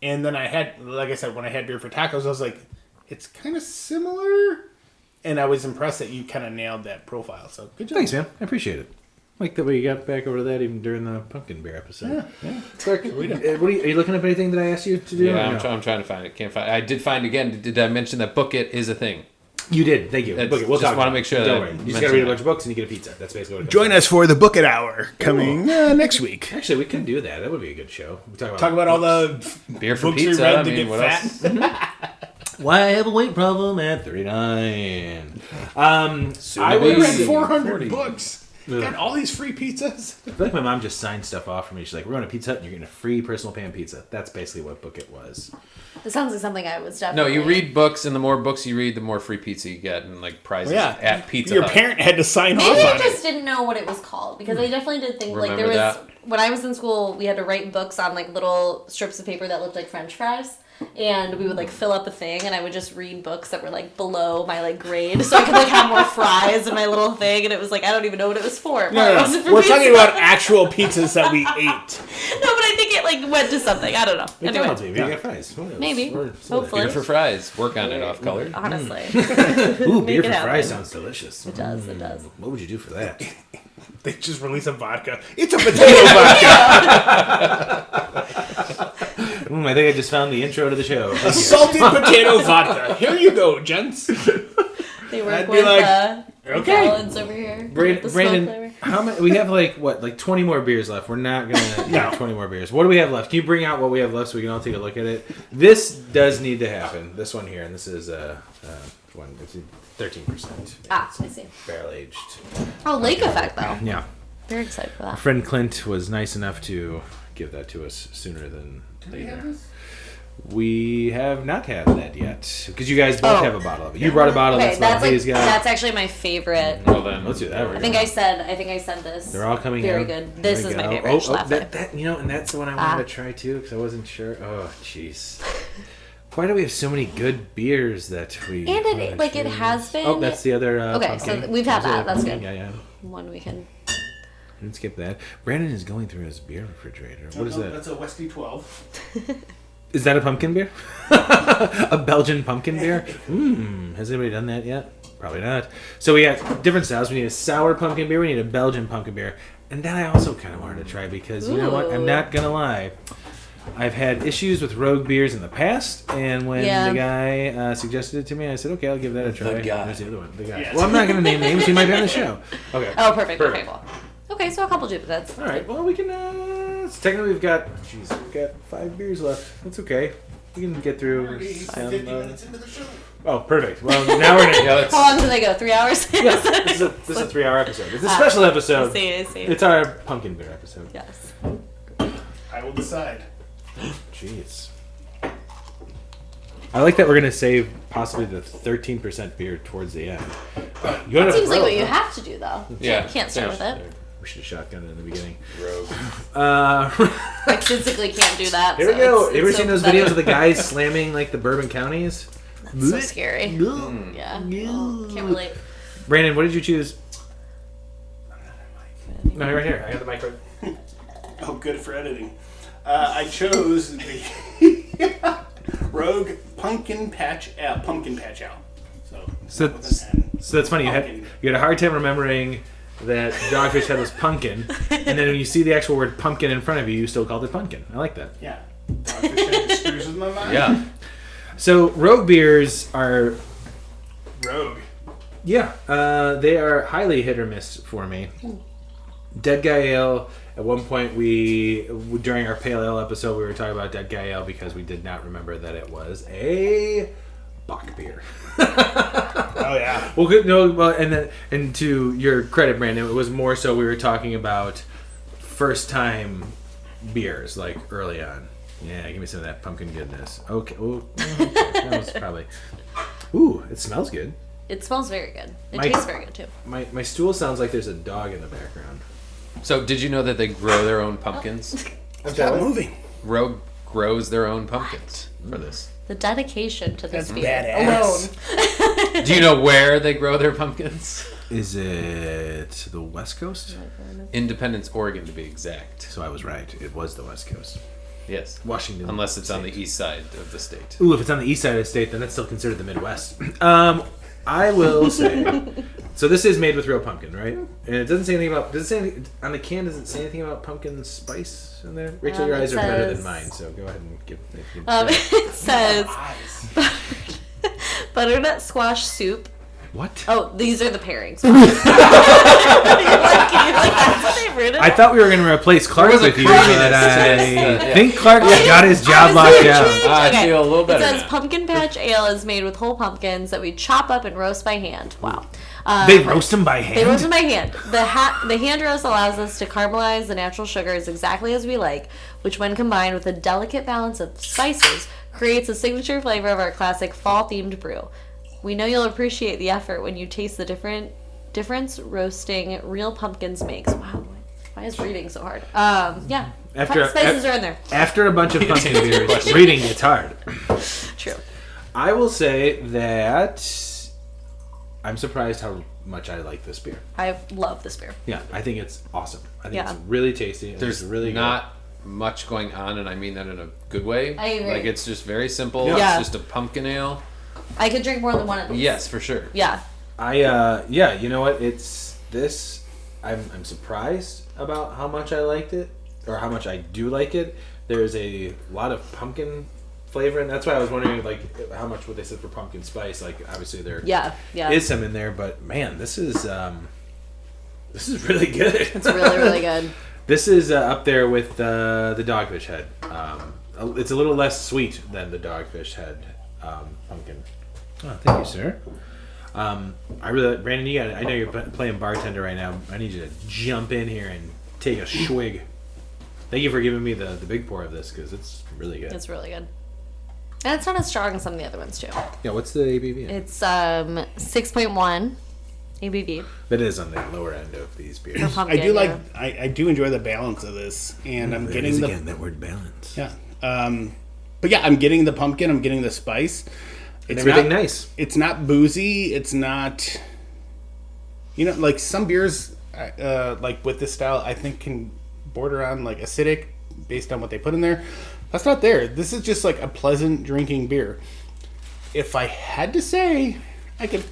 And then I had, like I said, when I had beer for tacos, I was like, it's kind of similar. And I was impressed that you kind of nailed that profile. So good job.
Thanks, man. I appreciate it. Like that we got back over to that even during the pumpkin beer episode. Yeah. Clark, are you looking up anything that I asked you to do?
Yeah,
or no?
I'm trying to find it. Can't find it. I did find again. Did I mention that Book It is a thing?
You did. Thank you.
That's-
Book it. We'll
just
talk
wanna
about
make
it.
sure
Don't
that
worry.
I
You just
mention
got to read a
that.
bunch of books and you get a pizza. That's basically what it
Join us for the Book It Hour coming next week.
Actually, we could do that. That would be a good show. We
Talk about all the
Beer for
books we
pizza.
read
I
to
mean,
get
what
fat.
else?
Why I have a weight problem at 39.
I
I
read
was
400 books. Got all these free pizzas.
I feel like my mom just signed stuff off for me. She's like, we're going to Pizza Hut and you're getting a free personal pan pizza. That's basically what Book It was.
It sounds like something I was
No,
definitely.
you read books, and the more books you read, the more free pizza you get, and like prizes at Pizza
Your
Hut.
parent had to sign
Maybe
off
I
on
just
it.
didn't know what it was called because I definitely did think like there was
Remember that?
when I was in school we had to write books on like little strips of paper that looked like French fries. And we would like fill up a thing, and I would just read books that were like below my like grade, so I could like have more fries in my little thing. And it was like I don't even know what it was for. It probably wasn't for
We're
pizza.
talking about actual pizzas that we ate.
No, but I think it like went to something. I don't know.
McDonald's,
Anyway,
maybe. You got fries. Who knows?
Maybe.
Or-
Hopefully.
Beer for fries. Work on it off color.
honestly,
Ooh, beer
it
for
happen.
fries sounds delicious.
it does. It does.
What would you do for that?
They just released a vodka. It's a potato vodka.
I think I just found the intro to the show.
A salted potato vodka. Here you go, gents.
They work
I'd be
with
like, okay.
salads over here. with the smoke
Brandon,
flavor.
how many? We have like 20 more beers left. We're not gonna
No.
20 more beers. What do we have left? Can you bring out what we have left so we can all take a look at it? This does need to happen. This one here, and this is one. It's 13%.
Ah, I see.
Barrel aged.
Oh, lake effect though.
Yeah.
Very excited for
Our
that.
friend Clint was nice enough to give that to us sooner than later. We have not had that yet because you guys both
Oh.
have a bottle of it. You brought a bottle.
Okay,
That's
that's
what Hayes got.
that's actually my favorite.
Well then,
Let's do that.
I think I said this.
They're all coming
Very
in.
good.
There
This
we
is my
go.
favorite.
Oh,
Schlafly.
that and that's the one I wanted to try too because I wasn't sure. Oh, jeez. Why do we have so many good beers that we?
And
wanna
it like it
choose?
has been.
Oh, that's the other.
Okay,
pumpkin.
so we've had
There's the
that. That's
pumpkin.
good.
Yeah.
One we can.
Let's skip that. Brandon is going through his beer refrigerator. What is that?
That's a Westy 12.
Is that a pumpkin beer? A Belgian pumpkin beer? Has anybody done that yet? Probably not. So we got different styles. We need a sour pumpkin beer. We need a Belgian pumpkin beer. And that I also kind of wanted to try because, you know what? I'm
Ooh.
not going to lie. I've had issues with rogue beers in the past. And when
Yeah.
the guy suggested it to me, I said, okay, I'll give that a try.
guy.
There's the other one. The guy.
Yes.
Well, I'm not going to name names. He might be on the show. Okay.
Oh, perfect. Okay, cool. Okay, so a couple duplicates.
All right. Well, we can. Technically, we've got 5 beers left. That's okay. We can get through. Some,
50 minutes into the show.
oh, perfect. Well, now we're gonna.
How long do they go? 3 hours?
Yeah, this is a 3-hour episode. It's a special episode.
I see.
It's our pumpkin beer episode.
Yes.
I will decide.
Jeez. I like that we're gonna save possibly the 13% beer towards the end. You
That seems like what you have to do, though.
Yeah.
Can't start with it.
We should have shotgunned it in the beginning.
Rogue.
Like, physically can't do that.
Here we
so
go.
it's
You ever
so
seen those
pathetic.
videos of the guys slamming like the bourbon counties?
That's so scary. Yeah. Oh, can't relate.
Brandon, what did you choose? No, right here. I got the mic right.
Oh, good for editing. I chose the Rogue Pumpkin Patch Ale.
So that's funny. You had a hard time remembering that Dogfish Head was pumpkin, and then when you see the actual word pumpkin in front of you, you still called it pumpkin. I like that.
Yeah. Dogfish Head screws with my mind.
Yeah.
So rogue beers are,
Rogue.
yeah, they are highly hit or miss for me. Dead Guy Ale. At one point, during our Pale Ale episode, we were talking about Dead Guy Ale because we did not remember that it was a Bock beer.
Oh yeah.
Well, good, no, well, and to your credit, Brandon, it was more so we were talking about first time beers, like early on. Yeah, give me some of that pumpkin goodness. Okay. Oh, that was probably. Ooh, it smells good.
It smells very good. It tastes very good too.
My stool sounds like there's a dog in the background.
So, did you know that they grow their own pumpkins?
Stop moving.
Rogue grows their own pumpkins for this.
The dedication to this
That's
beer
badass.
alone.
Do you know where they grow their pumpkins?
Is it the West Coast?
Independence, Oregon, to be exact.
So I was right. It was the West Coast.
Yes.
Washington.
Unless it's on the
State.
east side of the state.
Ooh, if it's on the east side of the state, then that's still considered the Midwest. I will say. So this is made with real pumpkin, right? And it doesn't say anything about. Does it say anything, on the can? Does it say anything about pumpkin spice in there? Rachel, your
It
eyes are better than
says-
mine, so go ahead and give.
It says butternut squash soup.
What?
Oh, these are the pairings. You're like, that's what they've written.
I thought we were going to replace Clark
was a
with you,
creaminess
but
to
I
this, yeah.
think Clark got his job
I was
locked
so
down.
intrigued.
I feel a little better
It says
now.
pumpkin patch ale is made with whole pumpkins that we chop up and roast by hand. Wow.
They roast them by
They roast
hand?
them by hand. The hand roast allows us to caramelize the natural sugars exactly as we like, which when combined with a delicate balance of spices, creates a signature flavor of our classic fall-themed brew. We know you'll appreciate the effort when you taste the difference roasting real pumpkins makes. Wow, why is reading so hard? Yeah, spices are in there.
After a bunch of pumpkin beers, reading gets hard.
True.
I will say that I'm surprised how much I like this beer.
I love this beer.
Yeah, I think it's awesome. I think
Yeah.
it's really tasty.
There's
it's really
not much going on, and I mean that in a good way.
I agree.
Like, it's just very simple.
Yeah.
It's just a pumpkin ale.
I could drink more than one of these.
Yes, for sure.
Yeah.
Yeah, you know what? It's this. I'm surprised about how much I liked it, or how much I do like it. There's a lot of pumpkin flavor, and that's why I was wondering, like, how much would they said for pumpkin spice? Like, obviously there
Yeah.
is some in there, but man, this is really good.
It's really, really good.
This is up there with the Dogfish Head. It's a little less sweet than the Dogfish Head pumpkin. Oh, thank you, sir. I really, Brandon, I know you're playing bartender right now. I need you to jump in here and take a swig. Thank you for giving me the big pour of this, because it's really good.
It's really good. And it's not as strong as some of the other ones, too.
Yeah, what's the ABV?
It's 6.1 ABV
That is on the lower end of these
for
beers.
pumpkin.
I do like.
yeah.
I do enjoy the balance of this, and I'm
There it
getting
is
the
again, that word balance.
yeah. But yeah, I'm getting the pumpkin. I'm getting the spice. It's
Everything
not,
nice.
It's not boozy. It's not. You know, like some beers, like with this style, I think can border on like acidic based on what they put in there. That's not there. This is just like a pleasant drinking beer. If I had to say, I could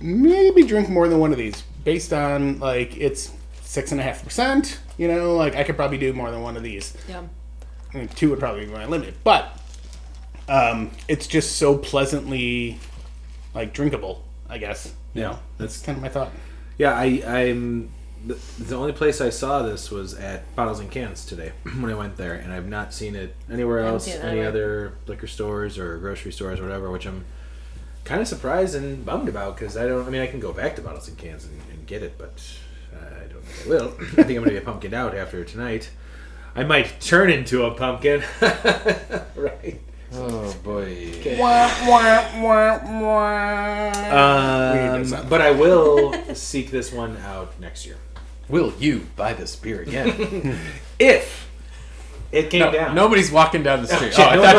maybe drink more than one of these based on like it's 6.5%. You know, like I could probably do more than one of these.
Yeah.
I mean, 2 would probably be my limit, but it's just so pleasantly like drinkable, I guess.
Yeah,
That's kind of my thought.
Yeah, I'm. The only place I saw this was at Bottles and Cans today when I went there, and I've not seen it anywhere
haven't
else,
seen it
any
anywhere.
other liquor stores or grocery stores or whatever, which I'm kind of surprised and bummed about, because I can go back to Bottles and Cans and get it, but I don't think I will. I think I'm going to get pumpkined out after tonight. I might turn into a pumpkin. Right.
Oh, boy.
But I will seek this one out next year.
Will you buy this beer again?
If it came down.
Nobody's walking down the street.
shit,
I
no
thought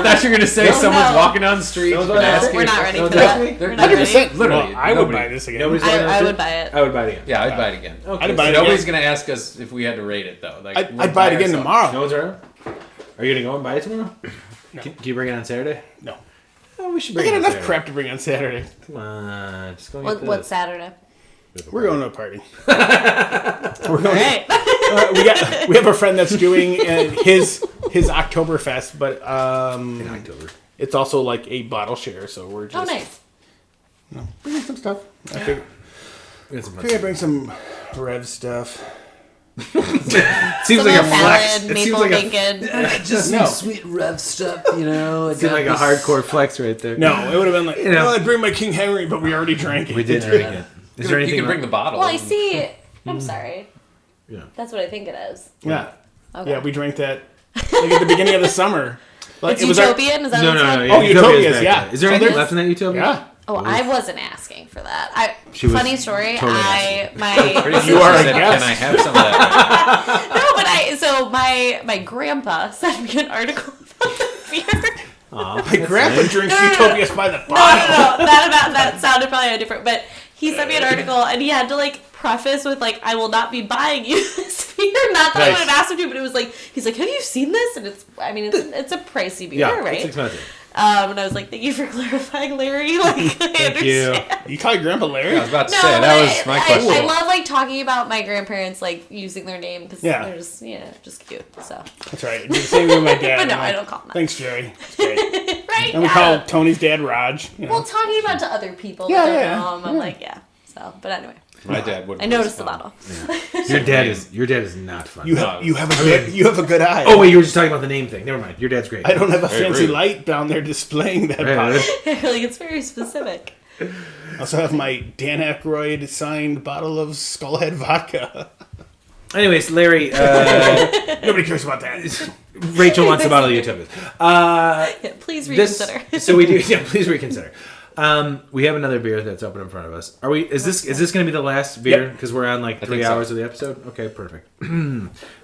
one's
you were going to say someone's
no.
walking down the street
No one's
and
walking down the
asking.
We're not ready
No,
for
that's
that.
me.
We're not ready.
100%.
Literally,
Well, I would
nobody.
buy this again.
Nobody's walking down the
I
street?
would buy it.
I would buy it again.
Yeah, I'd buy it again.
Okay,
I'd buy it
Nobody's
again.
going to ask us if we had to rate it, though. Like,
I'd buy it again
No
tomorrow.
one's around? Are you going to go and buy it tomorrow?
No.
Can you bring it on Saturday?
No.
Oh, we should
I
bring
got
it on
enough
Saturday.
crap to bring on Saturday.
Come on. Just go and
What,
get
what's
this.
Saturday?
We're going to a party.
All right.
We have a friend that's doing his Oktoberfest, but
In October.
it's also like a bottle share, so we're just
Oh, nice.
bringing some stuff. I figured
We got some fun
I'd bring some Rev stuff.
Seems
Some
like a
of the
flex.
salad,
It seems
maple
like a
bacon.
just
No.
sweet rev stuff, you know.
seems like a hardcore flex right there.
No, it would have been like,
know.
I'd bring my King Henry, but we already drank it.
We did drink it. Is there
You
anything
can bring the bottle.
Well, I see. I'm sorry.
Yeah.
That's what I think it is.
Yeah.
Okay.
Yeah, we drank that like at the beginning of the summer. Like,
It's
it was our-
Utopian? Is that
No,
what it's
no,
called?
no.
Oh,
Utopia's
Utopias,
back
yeah.
there. Is there
So
anything
there's-
left in that Utopia?
Yeah.
Oh, I wasn't asking for that.
She was
Funny story.
totally
You are a
Said,
guest.
can I have some of that?
No, but so my grandpa sent me an article about the beer.
My grandpa drinks
No.
Utopias by the
No,
bottle.
that sounded probably different, but he sent me an article and he had to like preface with like, I will not be buying you this beer. Not that I would have asked him to, but it was like, he's like, have you seen this? And it's a pricey beer,
Yeah,
right?
it's expensive.
And I was like, thank you for clarifying, Larry. Like, I understand.
You call your grandpa Larry?
I was about to
No,
say,
but
that was my question.
I love like talking about my grandparents like using their name because
Yeah.
they're just cute. So
That's right. I do the same with my dad.
But no,
I'm
I
like,
don't call him that.
Thanks, Jerry. It's great.
right.
And we call Tony's dad Raj. You know.
Well, talking about to other people
Yeah,
that don't
yeah,
know him, I'm like, yeah. So, but anyway,
My dad would.
I noticed the bottle.
Your dad is not fun.
you have a good eye.
Oh wait, you were just talking about the name thing. Never mind. Your dad's great.
I don't have a
Very
fancy
rude.
light down there displaying that
Right,
bottle.
right.
Like it's very specific.
I also have my Dan Aykroyd signed bottle of Skullhead vodka.
Anyways, Larry,
Nobody cares about that.
Rachel wants a bottle of Utopias.
Yeah, please reconsider.
So we do. Yeah, please reconsider. We have another beer that's open in front of us. Are we? Is this going to be the last beer?
Yep.
Because we're on like 3
think so.
hours of the episode. Okay, perfect.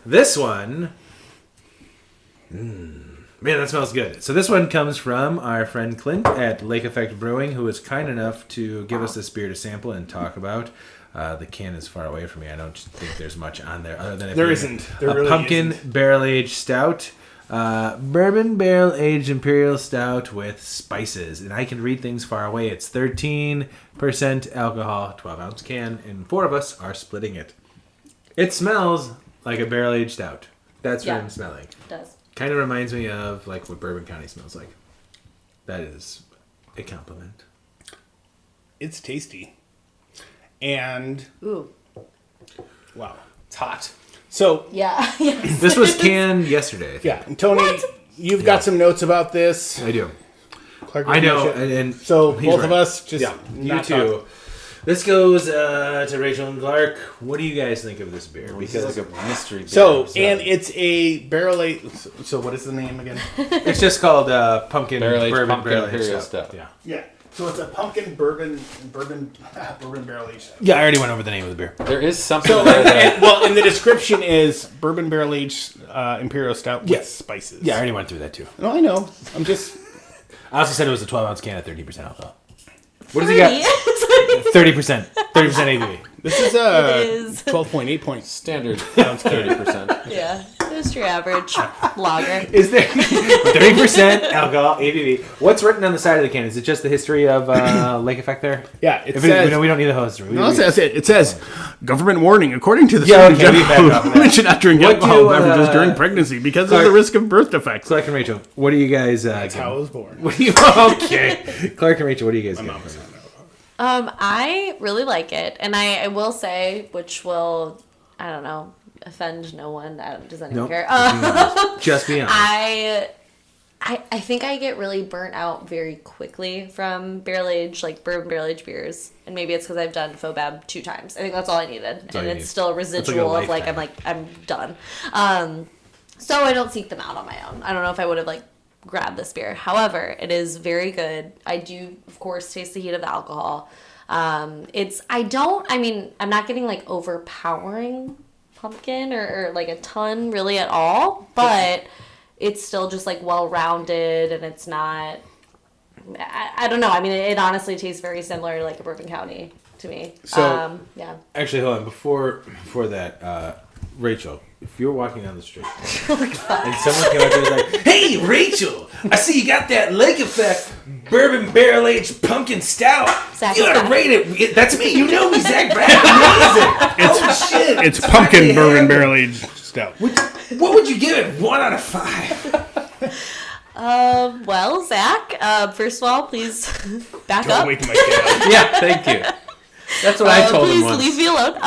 This one, man, that smells good. So this one comes from our friend Clint at Lake Effect Brewing, who was kind enough to give us this beer to sample and talk about. The can is far away from me. I don't think there's much on there other than it
There
being
isn't. There
a
really
pumpkin
isn't.
barrel aged stout. Bourbon barrel aged imperial stout with spices, and I can read things far away. It's 13% alcohol, 12-ounce can, and 4 of us are splitting it. It smells like a barrel aged stout. That's what
Yeah.
I'm smelling.
It does.
Kind of reminds me of like what Bourbon County smells like. That is a compliment.
It's tasty. And,
Ooh.
wow.
It's hot.
So,
Yeah. Yes.
This was canned yesterday. I think.
yeah. And Tony, you've got some notes about this.
I do.
Clark,
I know,
mentioned-
and
So,
he's
both
right.
of us just
Yeah, you
not
too.
talk.
This goes to Rachel and Clark. What do you guys think of this beer?
This is like a mystery beer.
So, and it's a barrel aged. So, what is the name again?
it's just called pumpkin
Barrel-aged
bourbon
pumpkin
barrel aged
imperial
stout.
stout.
Yeah.
Yeah. So it's a pumpkin bourbon barrel aged.
Yeah, I already went over the name of the beer.
there is something
So,
there that
and the description is bourbon barrel aged imperial stout with
Yes.
spices.
Yeah, I already went through that too.
No, I know. I'm just.
I also said it was a 12-ounce can at 30% alcohol. What does he got? 30%. 30% ABV.
This is
It
a
is.
12.8 points.
standard sounds 30%.
Yeah. Just your average lager.
Is there 30% alcohol ABV? What's written on the side of the can? Is it just the history of Lake Effect there?
Yeah, it
If
says.
no, we don't need the whole history.
No, it says it. It says, government warning. According to the
Yeah,
Surgeon
okay, we back
General,
off of that.
women should not drink
What
alcohol
do,
beverages during pregnancy because of
Clark-
the risk of birth defects.
Clark and Rachel, what do you guys...
That's how I was born.
What do you... Okay. Clark and Rachel, what do you guys get?
I really like it, and I will say, which will, I don't know, offend no one. Does anyone
Nope.
care?
Just be honest.
I think I get really burnt out very quickly from barrel aged, like bourbon barrel aged beers, and maybe it's because I've done FOBAB 2 times. I think that's all I needed,
all
and
you
it's
need.
still a
That's like a
residual of like
lifetime.
I'm done. So I don't seek them out on my own. I don't know if I would have like grabbed this beer. However, it is very good. I do, of course, taste the heat of the alcohol. I'm not getting like overpowering pumpkin or like a ton really at all, but it's still just like well-rounded, and it's not, I don't know. I mean, it honestly tastes very similar to like a Bourbon County to me.
So-
yeah.
Actually, hold on. Before that, Rachel, if you're walking down the street and someone came up to you and was like, "Hey, Rachel, I see you got that Lake Effect bourbon barrel aged pumpkin stout.
Zach
You
is
gotta
back.
rate it. That's me. You know me, Zach Brad. Amazing. Oh shit!
It's pumpkin
Fucking
bourbon
hell.
barrel aged stout.
What would you give it? 1 out of 5.
Well, Zach, first of all, please back
Don't
up.
wake my kid up.
Yeah, thank you. That's what I told him
Please
once.
leave me alone.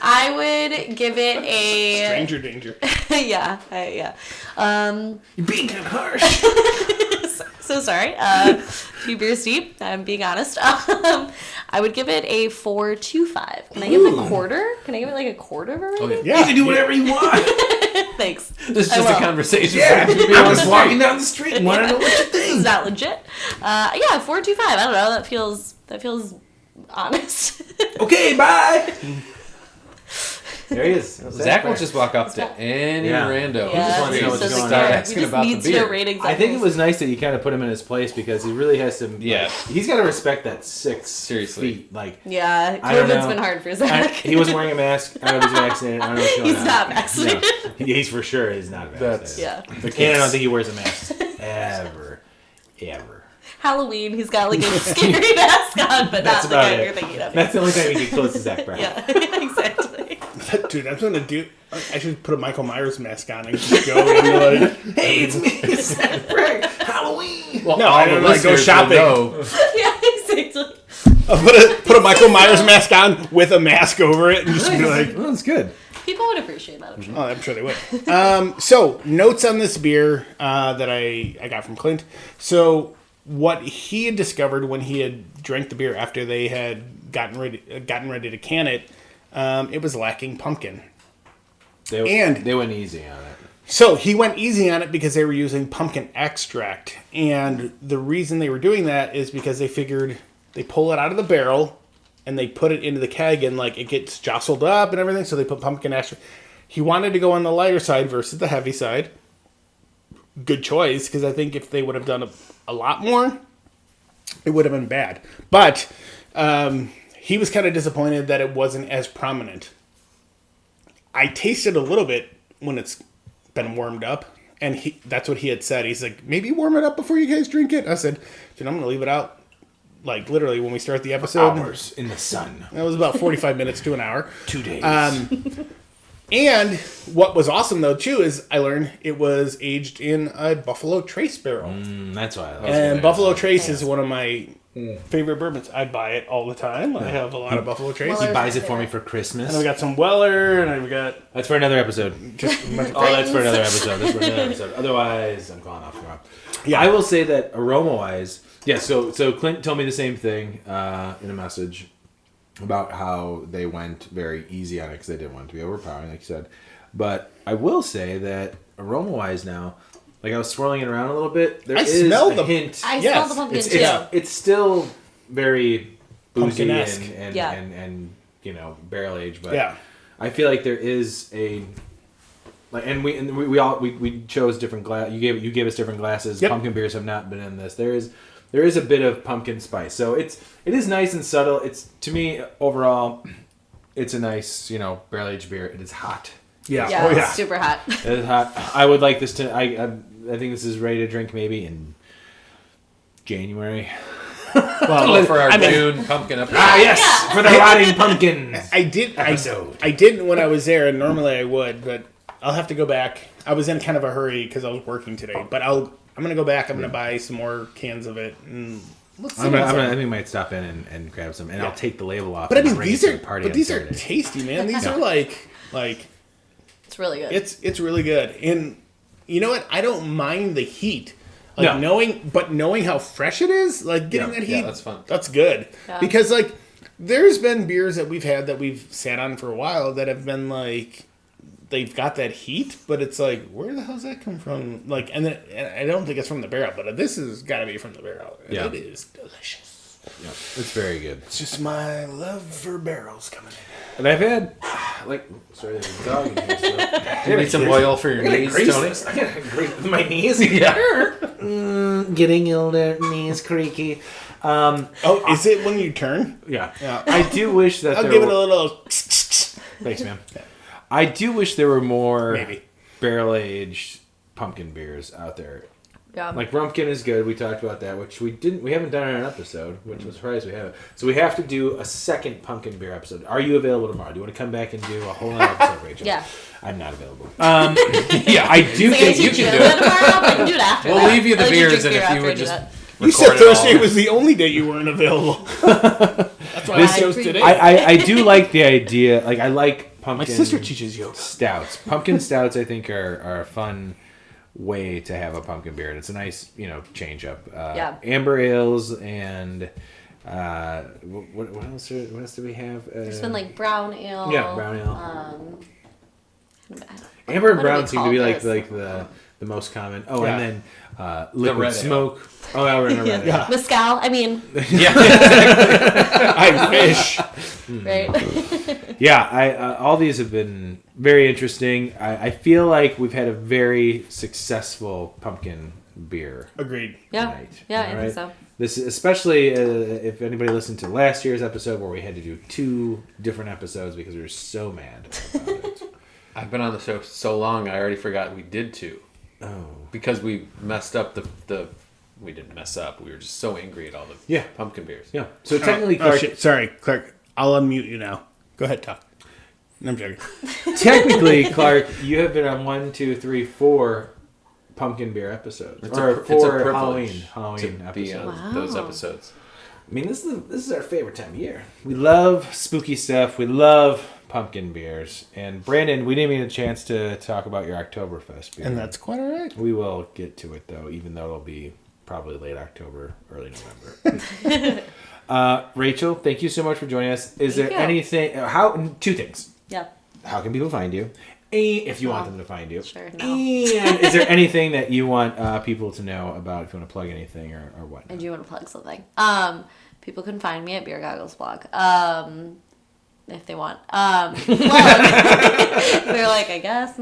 I would give it a
Stranger danger.
yeah.
You're being kind of harsh.
So sorry. A few beers deep. I'm being honest. I would give it a 4.25. Can I give it a quarter? Can I give it like a quarter of a rating?
Yeah.
You can do whatever you want.
Thanks.
This is
I
just a
will.
conversation.
Yeah,
for people
I'm
on
just
the
walking
street.
down the street and want to know what you
This is
think.
not legit. Yeah, 4.25. I don't know. That feels honest.
Okay, bye. There he is.
Zach will just walk up to any
Yeah.
rando.
Yeah,
just wants to know
he
what's
doesn't
going
care.
on.
He
Asking
just
about the
needs your
beer.
ratings.
I think it was nice that you kind of put him in his place because he really has to.
Yeah.
He's got to respect that 6
Seriously.
feet. Like,
Yeah,
I don't
COVID's
know.
been hard for Zach.
he wasn't wearing a mask. I don't know if he's vaccinated. I don't know what's going
He's
on.
not vaccinated.
No. He's for sure he's not vaccinated.
That's-
Yeah.
And I don't think he wears a mask ever.
Halloween, he's got like a scary mask on, but
That's
not the
about
kind
it.
you're thinking of.
That's the only time you get close to Zach Braff.
Yeah, exactly.
Dude, I'm gonna do. I should put a Michael Myers mask on and just go into like.
Hey, it's me, Zach Braff. Halloween.
Well,
No,
all
I
the
don't like, go
listeners will
shopping.
know.
Yeah, exactly.
I'll put a Michael Myers mask on with a mask over it and just be like,
Well, that's good.
People would appreciate that, I'm sure.
oh, I'm sure they would. So notes on this beer that I got from Clint. So what he had discovered when he had drank the beer after they had gotten ready to can it, it was lacking pumpkin.
They went easy on it.
So he went easy on it because they were using pumpkin extract. And the reason they were doing that is because they figured they pull it out of the barrel and they put it into the keg and like it gets jostled up and everything. So they put pumpkin extract. He wanted to go on the lighter side versus the heavy side. Good choice, because I think if they would have done a lot more, it would have been bad. But he was kind of disappointed that it wasn't as prominent. I tasted a little bit when it's been warmed up, and that's what he had said. He's like, maybe warm it up before you guys drink it. I said, dude, I'm going to leave it out, like, literally when we start the episode.
Hours in the sun.
That was about 45 minutes to an hour.
2 days.
And what was awesome, though, too, is I learned it was aged in a Buffalo Trace barrel.
That's why.
And Buffalo Trace is one of my favorite bourbons. I buy it all the time. I have a lot of Buffalo Trace.
Well,
He buys it for me for Christmas.
And I've got some Weller, and I've got
That's for another episode.
just a bunch of
Oh, that's for another episode. That's for another episode. Otherwise, I'm calling off tomorrow.
Yeah.
I will say that aroma-wise, yeah. So Clint told me the same thing in a message about how they went very easy on it because they didn't want it to be overpowering, like you said. But I will say that aroma-wise now, like I was swirling it around a little bit. There
I
is
smelled
a
the-
hint.
I
Yes,
smell the pumpkin
It's,
too.
it's still very boozy
Pumpkin-esque.
and
Yeah.
and you know barrel aged, but
Yeah.
I feel like there is a like, and we all chose different glass. You gave us different glasses.
Yep.
Pumpkin beers have not been in this. There is a bit of pumpkin spice, so it is nice and subtle. It's to me overall, it's a nice barrel aged beer. It is hot.
Yeah.
Yeah,
Oh, yeah.
it's super hot.
It is hot. I would like this to. I think this is ready to drink maybe in January.
Look for our
I mean-
June pumpkin episode.
Ah yes, for the rotting pumpkins.
I
Episode.
didn't when I was there, and normally I would, but I'll have to go back. I was in kind of a hurry because I was working today, but I'm gonna go back. I'm gonna buy some more cans of it, and let's see.
I think I might stop in and grab some, and I'll take the label off.
But I
and
mean,
bring
these
it to
are
the party
but
on
these are
Saturday.
tasty, man. These are like
It's really good.
it's really good, and you know what? I don't mind the heat. Like
No.
knowing how fresh it is, like getting
Yeah,
that
yeah,
heat,
that's fun.
That's good.
Yeah.
Because like there's been beers that we've had that we've sat on for a while that have been like they've got that heat, but it's like where the hell's that come from? Like, and I don't think it's from the barrel, but this has got to be from the barrel. And
Yeah.
it is delicious.
Yeah, it's very good.
It's just my love for barrels coming in.
And I've had sorry, there's a dog in here. So.
You need some oil for your knees, Tony?
I gotta graze my knees.
Yeah.
Getting older, knees creaky.
Oh, is it when you turn?
Yeah.
Yeah.
I do wish that
I'll
there
give it
were,
a little.
Thanks, man. I do wish there were more
Maybe.
barrel-aged pumpkin beers out there.
Yeah.
Like Rumpkin is good. We talked about that, which we haven't done in an episode, which I'm surprised we haven't. So we have to do a second pumpkin beer episode. Are you available tomorrow? Do you want to come back and do a whole other episode, Rachel?
Yeah.
I'm not available.
Yeah,
I do
Like,
think
I
you
can
can
do
do
it
it.
tomorrow, but I can do it after.
We'll
that.
leave you the
I like to
beers,
drink
and
beer
if you
after I
would
do
just
that.
You said
record it all.
Thursday was the only day you weren't available. That's why I chose today.
I do like the idea. Like I like
My
pumpkin
sister teaches yoga.
stouts. Pumpkin stouts, I think, are a fun way to have a pumpkin beer, and it's a nice change up.
Yeah.
Amber ales and What else? What else do we have?
There's been like brown ale.
Yeah, brown ale.
What
Amber and
do
brown
we
seem to be
call
like
this?
the most common. Oh,
Yeah.
and then liquid
red ale.
smoke. Oh, I remember that.
Yeah.
Mezcal. I mean,
I wish.
right?
Yeah, all these have been very interesting. I feel like we've had a very successful pumpkin beer
Agreed.
Yeah.
tonight.
Yeah, I
All
think so.
This, especially if anybody listened to last year's episode where we had to do 2 different episodes because we were so mad about it.
I've been on the show so long, I already forgot we did 2.
Oh.
Because we messed up the we didn't mess up. We were just so angry at all the
Yeah.
pumpkin beers.
Yeah. So technically,
Oh, shit. Sorry, Clark. I'll unmute you now. Go ahead, talk. No, I'm joking.
technically, Clark, you have been on 1, 2, 3, 4 pumpkin beer episodes,
It's
or
a
4
privilege
Halloween
to be
episodes.
on those episodes.
I mean, this is our favorite time of year. We love spooky stuff. We love pumpkin beers. And Brandon, we didn't even get a chance to talk about your Oktoberfest beer.
And that's quite all right.
We will get to it though, even though it'll be probably late October, early November. Rachel, thank you so much for joining us. Is
Thank
there
you.
anything? 2 things.
Yeah.
How can people find you? If you want them to find you.
Sure, no.
And is there anything that you want people to know about? If you want to plug anything or what?
I do want to plug something. People can find me at BeerGoggles blog. If they want. Plug. They're like, I guess.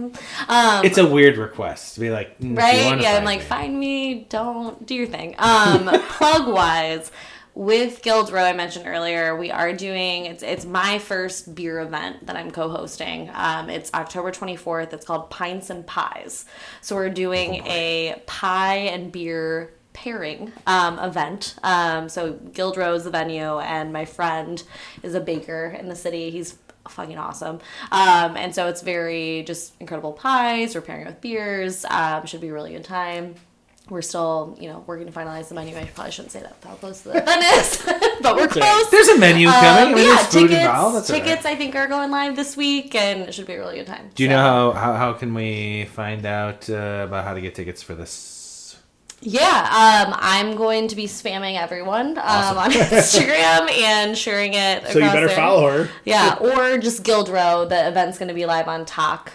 It's a weird request to be like, if you
Right?
wanna
Yeah, I'm
find
like,
me.
find me, don't do your thing. Plug wise, with Guildrow, I mentioned earlier, we are doing, it's my first beer event that I'm co-hosting. It's October 24th. It's called Pints and Pies. So we're doing a pie and beer pairing event. So Guildrow is the venue, and my friend is a baker in the city. He's fucking awesome. And so it's very just incredible pies. We're pairing it with beers. Should be a really good time. We're still, working to finalize the menu. I probably shouldn't say that how close the event is, but we're close.
There's a menu coming. I mean,
Yeah,
there's food involved. That's all right.
tickets I think are going live this week, and it should be a really good time.
Do you know how can we find out about how to get tickets for this?
Yeah, I'm going to be spamming everyone on Instagram and sharing it.
So you
across
better
there.
follow her.
Yeah, or just Guildrow. The event's going to be live on Talk,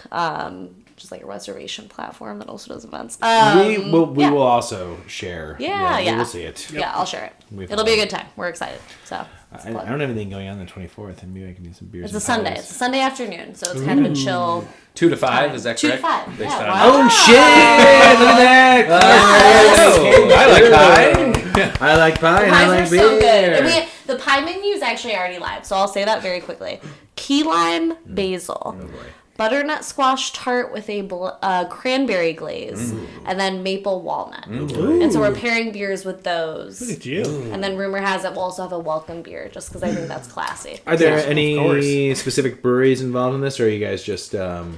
just like a reservation platform that also does events.
We will
yeah.
also share.
Yeah.
We will see it.
Yeah, I'll share it.
We've
It'll be a good time. We're excited. So
I don't have anything going on the 24th, and maybe I can do some beers.
it's a
and
Sunday.
pies.
It's a Sunday afternoon, so it's kind of a chill.
2 to 5, is that
2
correct?
to 5.
Based
Yeah,
on-
wow.
Oh shit! Look at that!
Oh, I like pie.
I like pie and I
Pies
like
are
beer.
so good. And the pie menu is actually already live, so I'll say that very quickly. Key lime basil.
Oh boy.
Butternut squash tart with a cranberry glaze, and then maple walnut. And so we're pairing beers with those.
Look at you.
And then rumor has it we'll also have a welcome beer, just because I think that's classy.
Are there
Of
any
course.
specific breweries involved in this, or are you guys just?
We're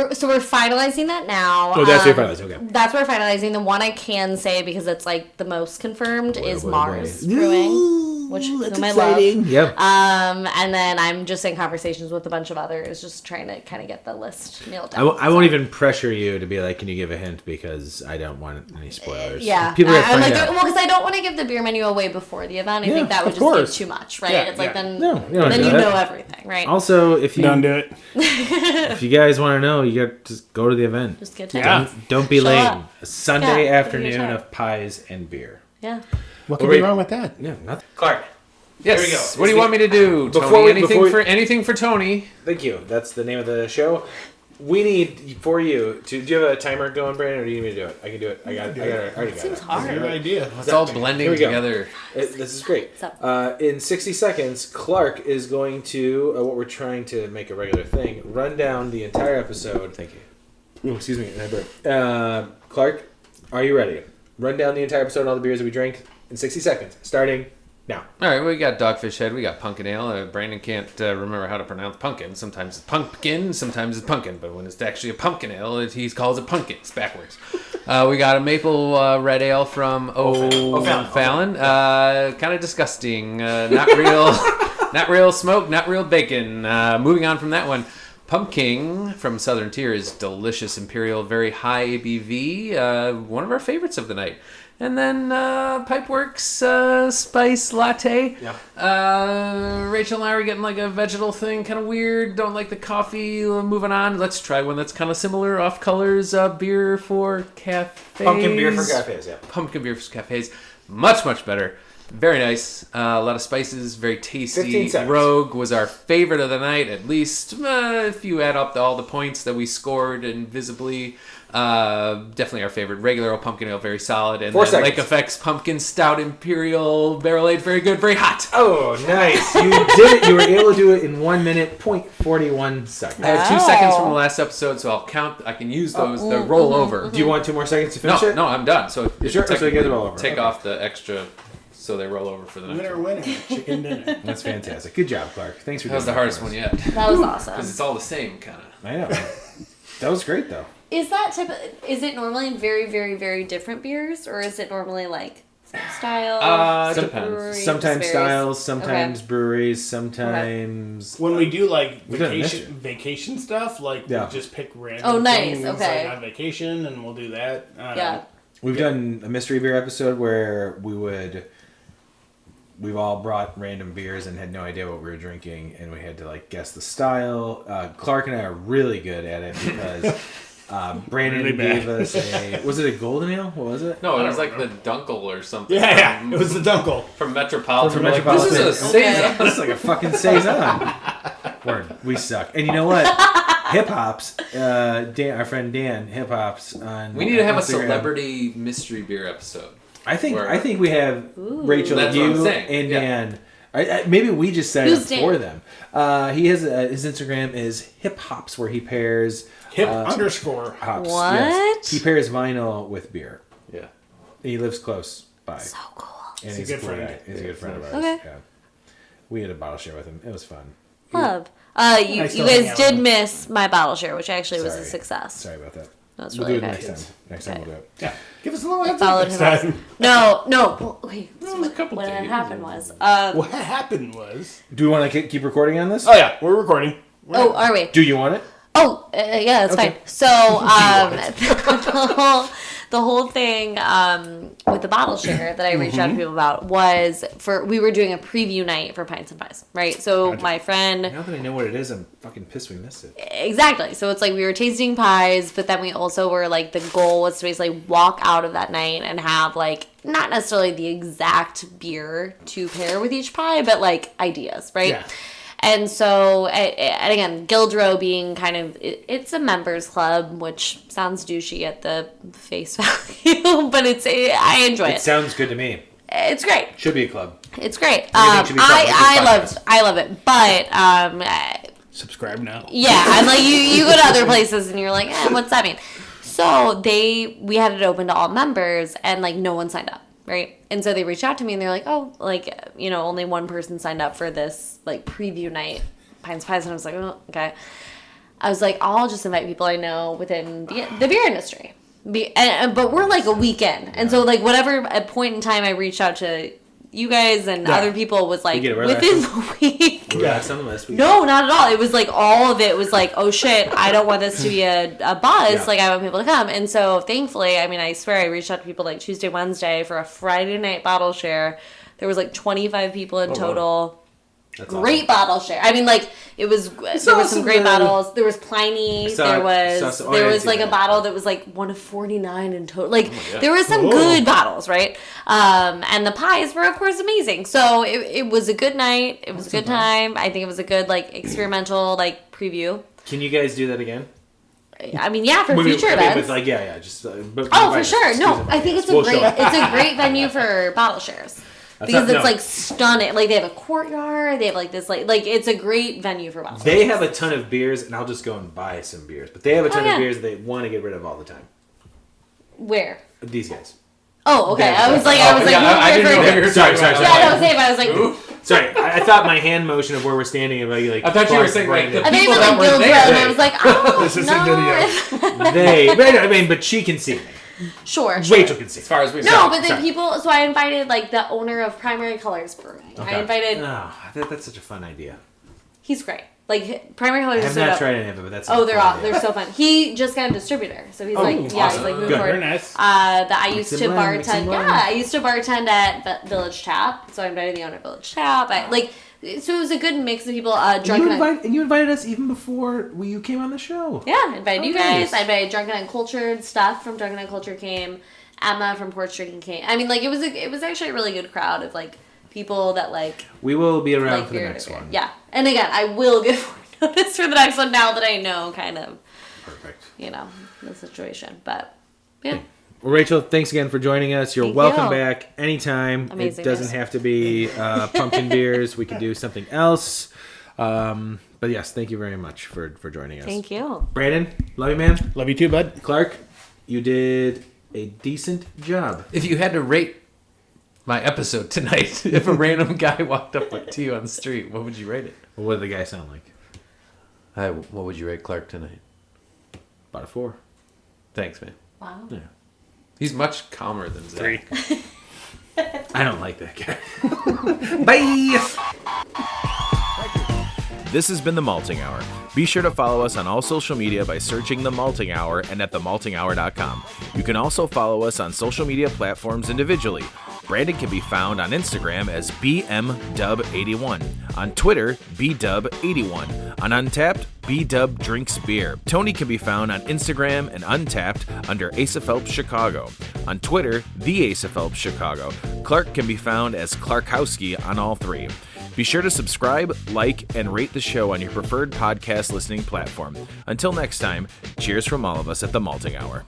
finalizing that now.
Oh, that's your finalizing. Okay.
That's what we're finalizing. The one I can say, because it's like the most confirmed, is
boy,
Mars
boy.
Brewing, which
That's
whom I
exciting.
love.
Yep.
And then I'm just in conversations with a bunch of others, just trying to kind of get the list nailed down.
I won't even pressure you to be like, can you give a hint, because I don't want any spoilers.
Yeah,
People are gonna
I'm
find
like,
out.
well, because I don't want to give the beer menu away before the event. I think that would
of
just give
course.
too much, right?
Yeah,
It's like
yeah.
then,
No, you don't
then
do
you
that.
know everything, right?
Also, if you
Don't do it.
if you guys want to know, you got to just go to the event.
Just get
Yeah.
tickets.
Don't be
Show
late.
up.
A Sunday
Yeah,
afternoon
give it a shot.
of pies and beer.
Yeah.
What could
Well,
be
wait.
wrong with that?
Yeah, nothing. Clark.
Yes.
Here we go.
What do you want me to do, Tony?
Before we-
anything for Tony?
Thank you. That's the name of the show. We need for you to. Do you have a timer going, Brandon, or do you need me to do it? I can do it. I already got it.
Seems
I
hard.
Your idea.
It's all blending
Here we go.
together.
This is great.
So-
In 60 seconds, Clark is going to, what we're trying to make a regular thing, run down the entire episode. Thank you. Oh, excuse me. Clark, are you ready? Run down the entire episode and all the beers that we drank in 60 seconds, starting now.
All right, we got Dogfish Head, we got Pumpkin Ale. Brandon can't remember how to pronounce pumpkin. Sometimes it's pumpkin, sometimes it's pumpkin. But when it's actually a pumpkin ale, he calls it pumpkin. It's backwards. We got a maple red ale from O'Fallon. Kind of disgusting. Not real, not real smoke, not real bacon. Moving on from that one. Pumpkin from Southern Tier is delicious imperial, very high ABV. One of our favorites of the night. And then Pipeworks Spice Latte.
Yeah.
Rachel and I were getting like a vegetal thing, kind of weird. Don't like the coffee. Moving on. Let's try one that's kind of similar. Off colors beer for cafes.
Pumpkin beer for cafes, yeah.
Pumpkin beer for cafes. Much, much better. Very nice. A lot of spices. Very tasty.
15 seconds.
Rogue was our favorite of the night, at least if you add up all the points that we scored invisibly. Definitely our favorite. Regular old pumpkin ale, very solid. And
4
then
seconds.
Lake Effects Pumpkin Stout Imperial Barrel Aged, very good, very hot.
Oh, nice. You did it. You were able to do it in 1 minute, 0.41 seconds.
I had 2 seconds from the last episode, so I'll count. I can use those. The roll over.
Do you want 2 more seconds to finish it?
No, I'm done. So
You sure? So you get it all over.
Take
Okay.
off the extra, so they roll over for the next
Winner,
one.
winner, chicken dinner.
That's fantastic. Good job, Clark. Thanks for
That was
doing
the hardest
for
one
us.
yet.
That was awesome.
Because it's all the same, kind of.
I know. That was great, though.
Is that is it normally in very, very, very different beers, or is it normally like same style?
It depends.
brewery,
Sometimes
just varies?
styles, sometimes breweries, sometimes...
When we do like
We've done this
vacation stuff, like
Yeah.
we just pick random
Oh, nice,
things
okay.
like on vacation, and we'll do that.
Yeah.
We've done a mystery beer episode where we've all brought random beers and had no idea what we were drinking, and we had to like guess the style. Clark and I are really good at it because Brandon
Really bad.
gave us was it a golden ale? What was it?
No, it
I
was
don't
like the Dunkel or something.
Yeah,
from,
it was the Dunkel.
from Metropolitan.
From
We're like,
Metropolitan.
this is a
Okay.
saison.
It's like a fucking saison. Word, we suck. And you know what? Hip Hops, Dan, our friend Dan, Hip Hops on.
We need to have a
Instagram.
celebrity mystery beer episode.
I think
Where-
we have Rachel,
That's what I'm
you,
saying,
and
yeah.
Dan. Maybe we just set it
Who's
up
Dan?
for them. He has his Instagram is Hip Hops, where he pairs
Hip underscore.
hops.
What?
Yes. He pairs vinyl with beer.
Yeah.
He lives close by,
So cool.
and
He's a good
cool
friend.
guy. He's a good friend of ours.
Okay.
Yeah. We had a bottle share with him. It was fun.
Love.
I
You
still hang
guys
out
did
with
miss my bottle share, which actually was a
Sorry.
success.
Sorry about that.
That's
We'll
really
do it
okay.
next time. Next time we'll do it.
Yeah, give us a little heads up
Followed
next
him up.
time.
No. Well, okay.
There was a couple
What had
days.
happened was.
What happened was.
Do we want to keep recording on this?
Oh yeah, we're recording.
Oh, are we?
Do you want it?
Oh, yeah, that's
Okay.
fine. So, the whole thing with the bottle share that I reached out to people about was we were doing a preview night for Pints and Pies, right? So my friend,
Now that I know what it is, I'm fucking pissed we missed it.
exactly. So it's like we were tasting pies, but then we also were like, the goal was to basically walk out of that night and have like, not necessarily the exact beer to pair with each pie, but like ideas, right?
Yeah.
And so, and again, Guildrow being kind of, it's a members club, which sounds douchey at the face value, but I enjoy
It
it.
sounds good to me.
It's great.
Should be a club.
It's great.
Everything should be covered with this
I love it. But,
Subscribe now.
yeah, I'm like, you go to other places and you're like, what's that mean? So we had it open to all members and like no one signed up. Right. And so they reached out to me and they're like, oh, like, only one person signed up for this like preview night, Pines Pies. And I was like, oh, okay. I was like, I'll just invite people I know within the beer industry. But we're like a weekend. And so like whatever at point in time I reached out to you guys and
Yeah.
other people was like
get it right
within the week.
We were last on the list.
No, not at all. It was like all of it was like, oh shit, I don't want this to be a buzz.
Yeah.
Like I want people to come. And so thankfully, I mean, I swear I reached out to people like Tuesday, Wednesday for a Friday night bottle share. There was like 25 people in total.
That's
Great bottle share. I mean, like there was some
awesome,
great
man.
bottles. There was Pliny.
saw
There
it.
was
Saw some- oh, I
there
didn't
was
see
like a
that.
bottle that was like one of 49 in total. Like
God.
there was some
Whoa.
good bottles, right? And the pies were of course amazing. So it was a good night. It was a good time. I think it was a good like experimental like preview.
Can you guys do that again?
I mean, yeah, for future
I mean,
events.
with like, yeah, just. But
Oh,
invite
for
us.
sure.
Excuse
No,
me.
I think it's a
We'll
great
show up.
it's a great venue for bottle shares. Because
not-
it's
no.
like stunning. Like they have a courtyard. They have like this like it's a great venue for bottle
They
shares.
have a ton of beers, and I'll just go and buy some beers. But they have a ton
yeah.
of beers that they want to get rid of all the time.
Where?
These guys.
Oh, okay.
Yeah.
I was like,
Oh,
who
yeah, I didn't know
referring
that
to?
you were sorry.
Yeah, I was saying, I was like,
Sorry, I thought my hand motion of where we're standing about you like.
I thought you were
Clark
saying like
Brandon.
the
I think it
people
was
that
like
were
Guildrow,
there.
and I was like, oh,
This is a
no.
They, but I mean, but she can see me.
Sure.
Rachel can see.
As far as we
No,
know.
but then
sorry.
people. So I invited like the owner of Primary Colors Brewing. I invited.
Oh, that's such a fun idea.
He's great. Like primary colors.
I have not tried any of it, but that's.
Oh, they're so fun. He just got a distributor, so he's
awesome.
he's like moving
Good.
forward.
Very nice.
That I used to
blend,
bartend. Yeah, I used to bartend at Village Tap, so I invited the owner of Village Tap. So it was a good mix of people.
You invited us even before you came on the show.
Yeah, I invited you
Nice.
guys. I invited Drunken Uncultured. Stuff from Drunken Uncultured came. Emma from Porch Drinking came. I mean, it was actually a really good crowd of people that
We will be around
like
for the
beer
next
to beer.
one.
Yeah, and again, I will give notice for the next one now that I know kind of
Perfect.
the situation. But yeah.
Well, Rachel, thanks again for joining us. You're
Thank
welcome
you.
back anytime.
Amazing,
It doesn't
guys.
have to be pumpkin beers. We could do something else. But yes, thank you very much for joining us.
Thank you.
Brandon, love you, man.
Love you too, bud.
Clark, you did a decent job.
If you had to rate my episode tonight, if a random guy walked up to you on the street, what would you rate it?
Well, what did the guy sound like?
Hi, what would you rate Clark tonight?
About a 4.
Thanks, man.
Wow.
Yeah.
He's much calmer than Zach.
3.
I don't like that guy. Bye! This has been The Malting Hour. Be sure to follow us on all social media by searching The Malting Hour and at themaltinghour.com. You can also follow us on social media platforms individually. Brandon can be found on Instagram as BMDub81, on Twitter, BDub81, on Untapped, BDub Drinks Beer. Tony can be found on Instagram and Untapped under Asa Phelps Chicago. On Twitter, The Asa Phelps Chicago. Clark can be found as Clarkowski on all 3. Be sure to subscribe, like, and rate the show on your preferred podcast listening platform. Until next time, cheers from all of us at The Malting Hour.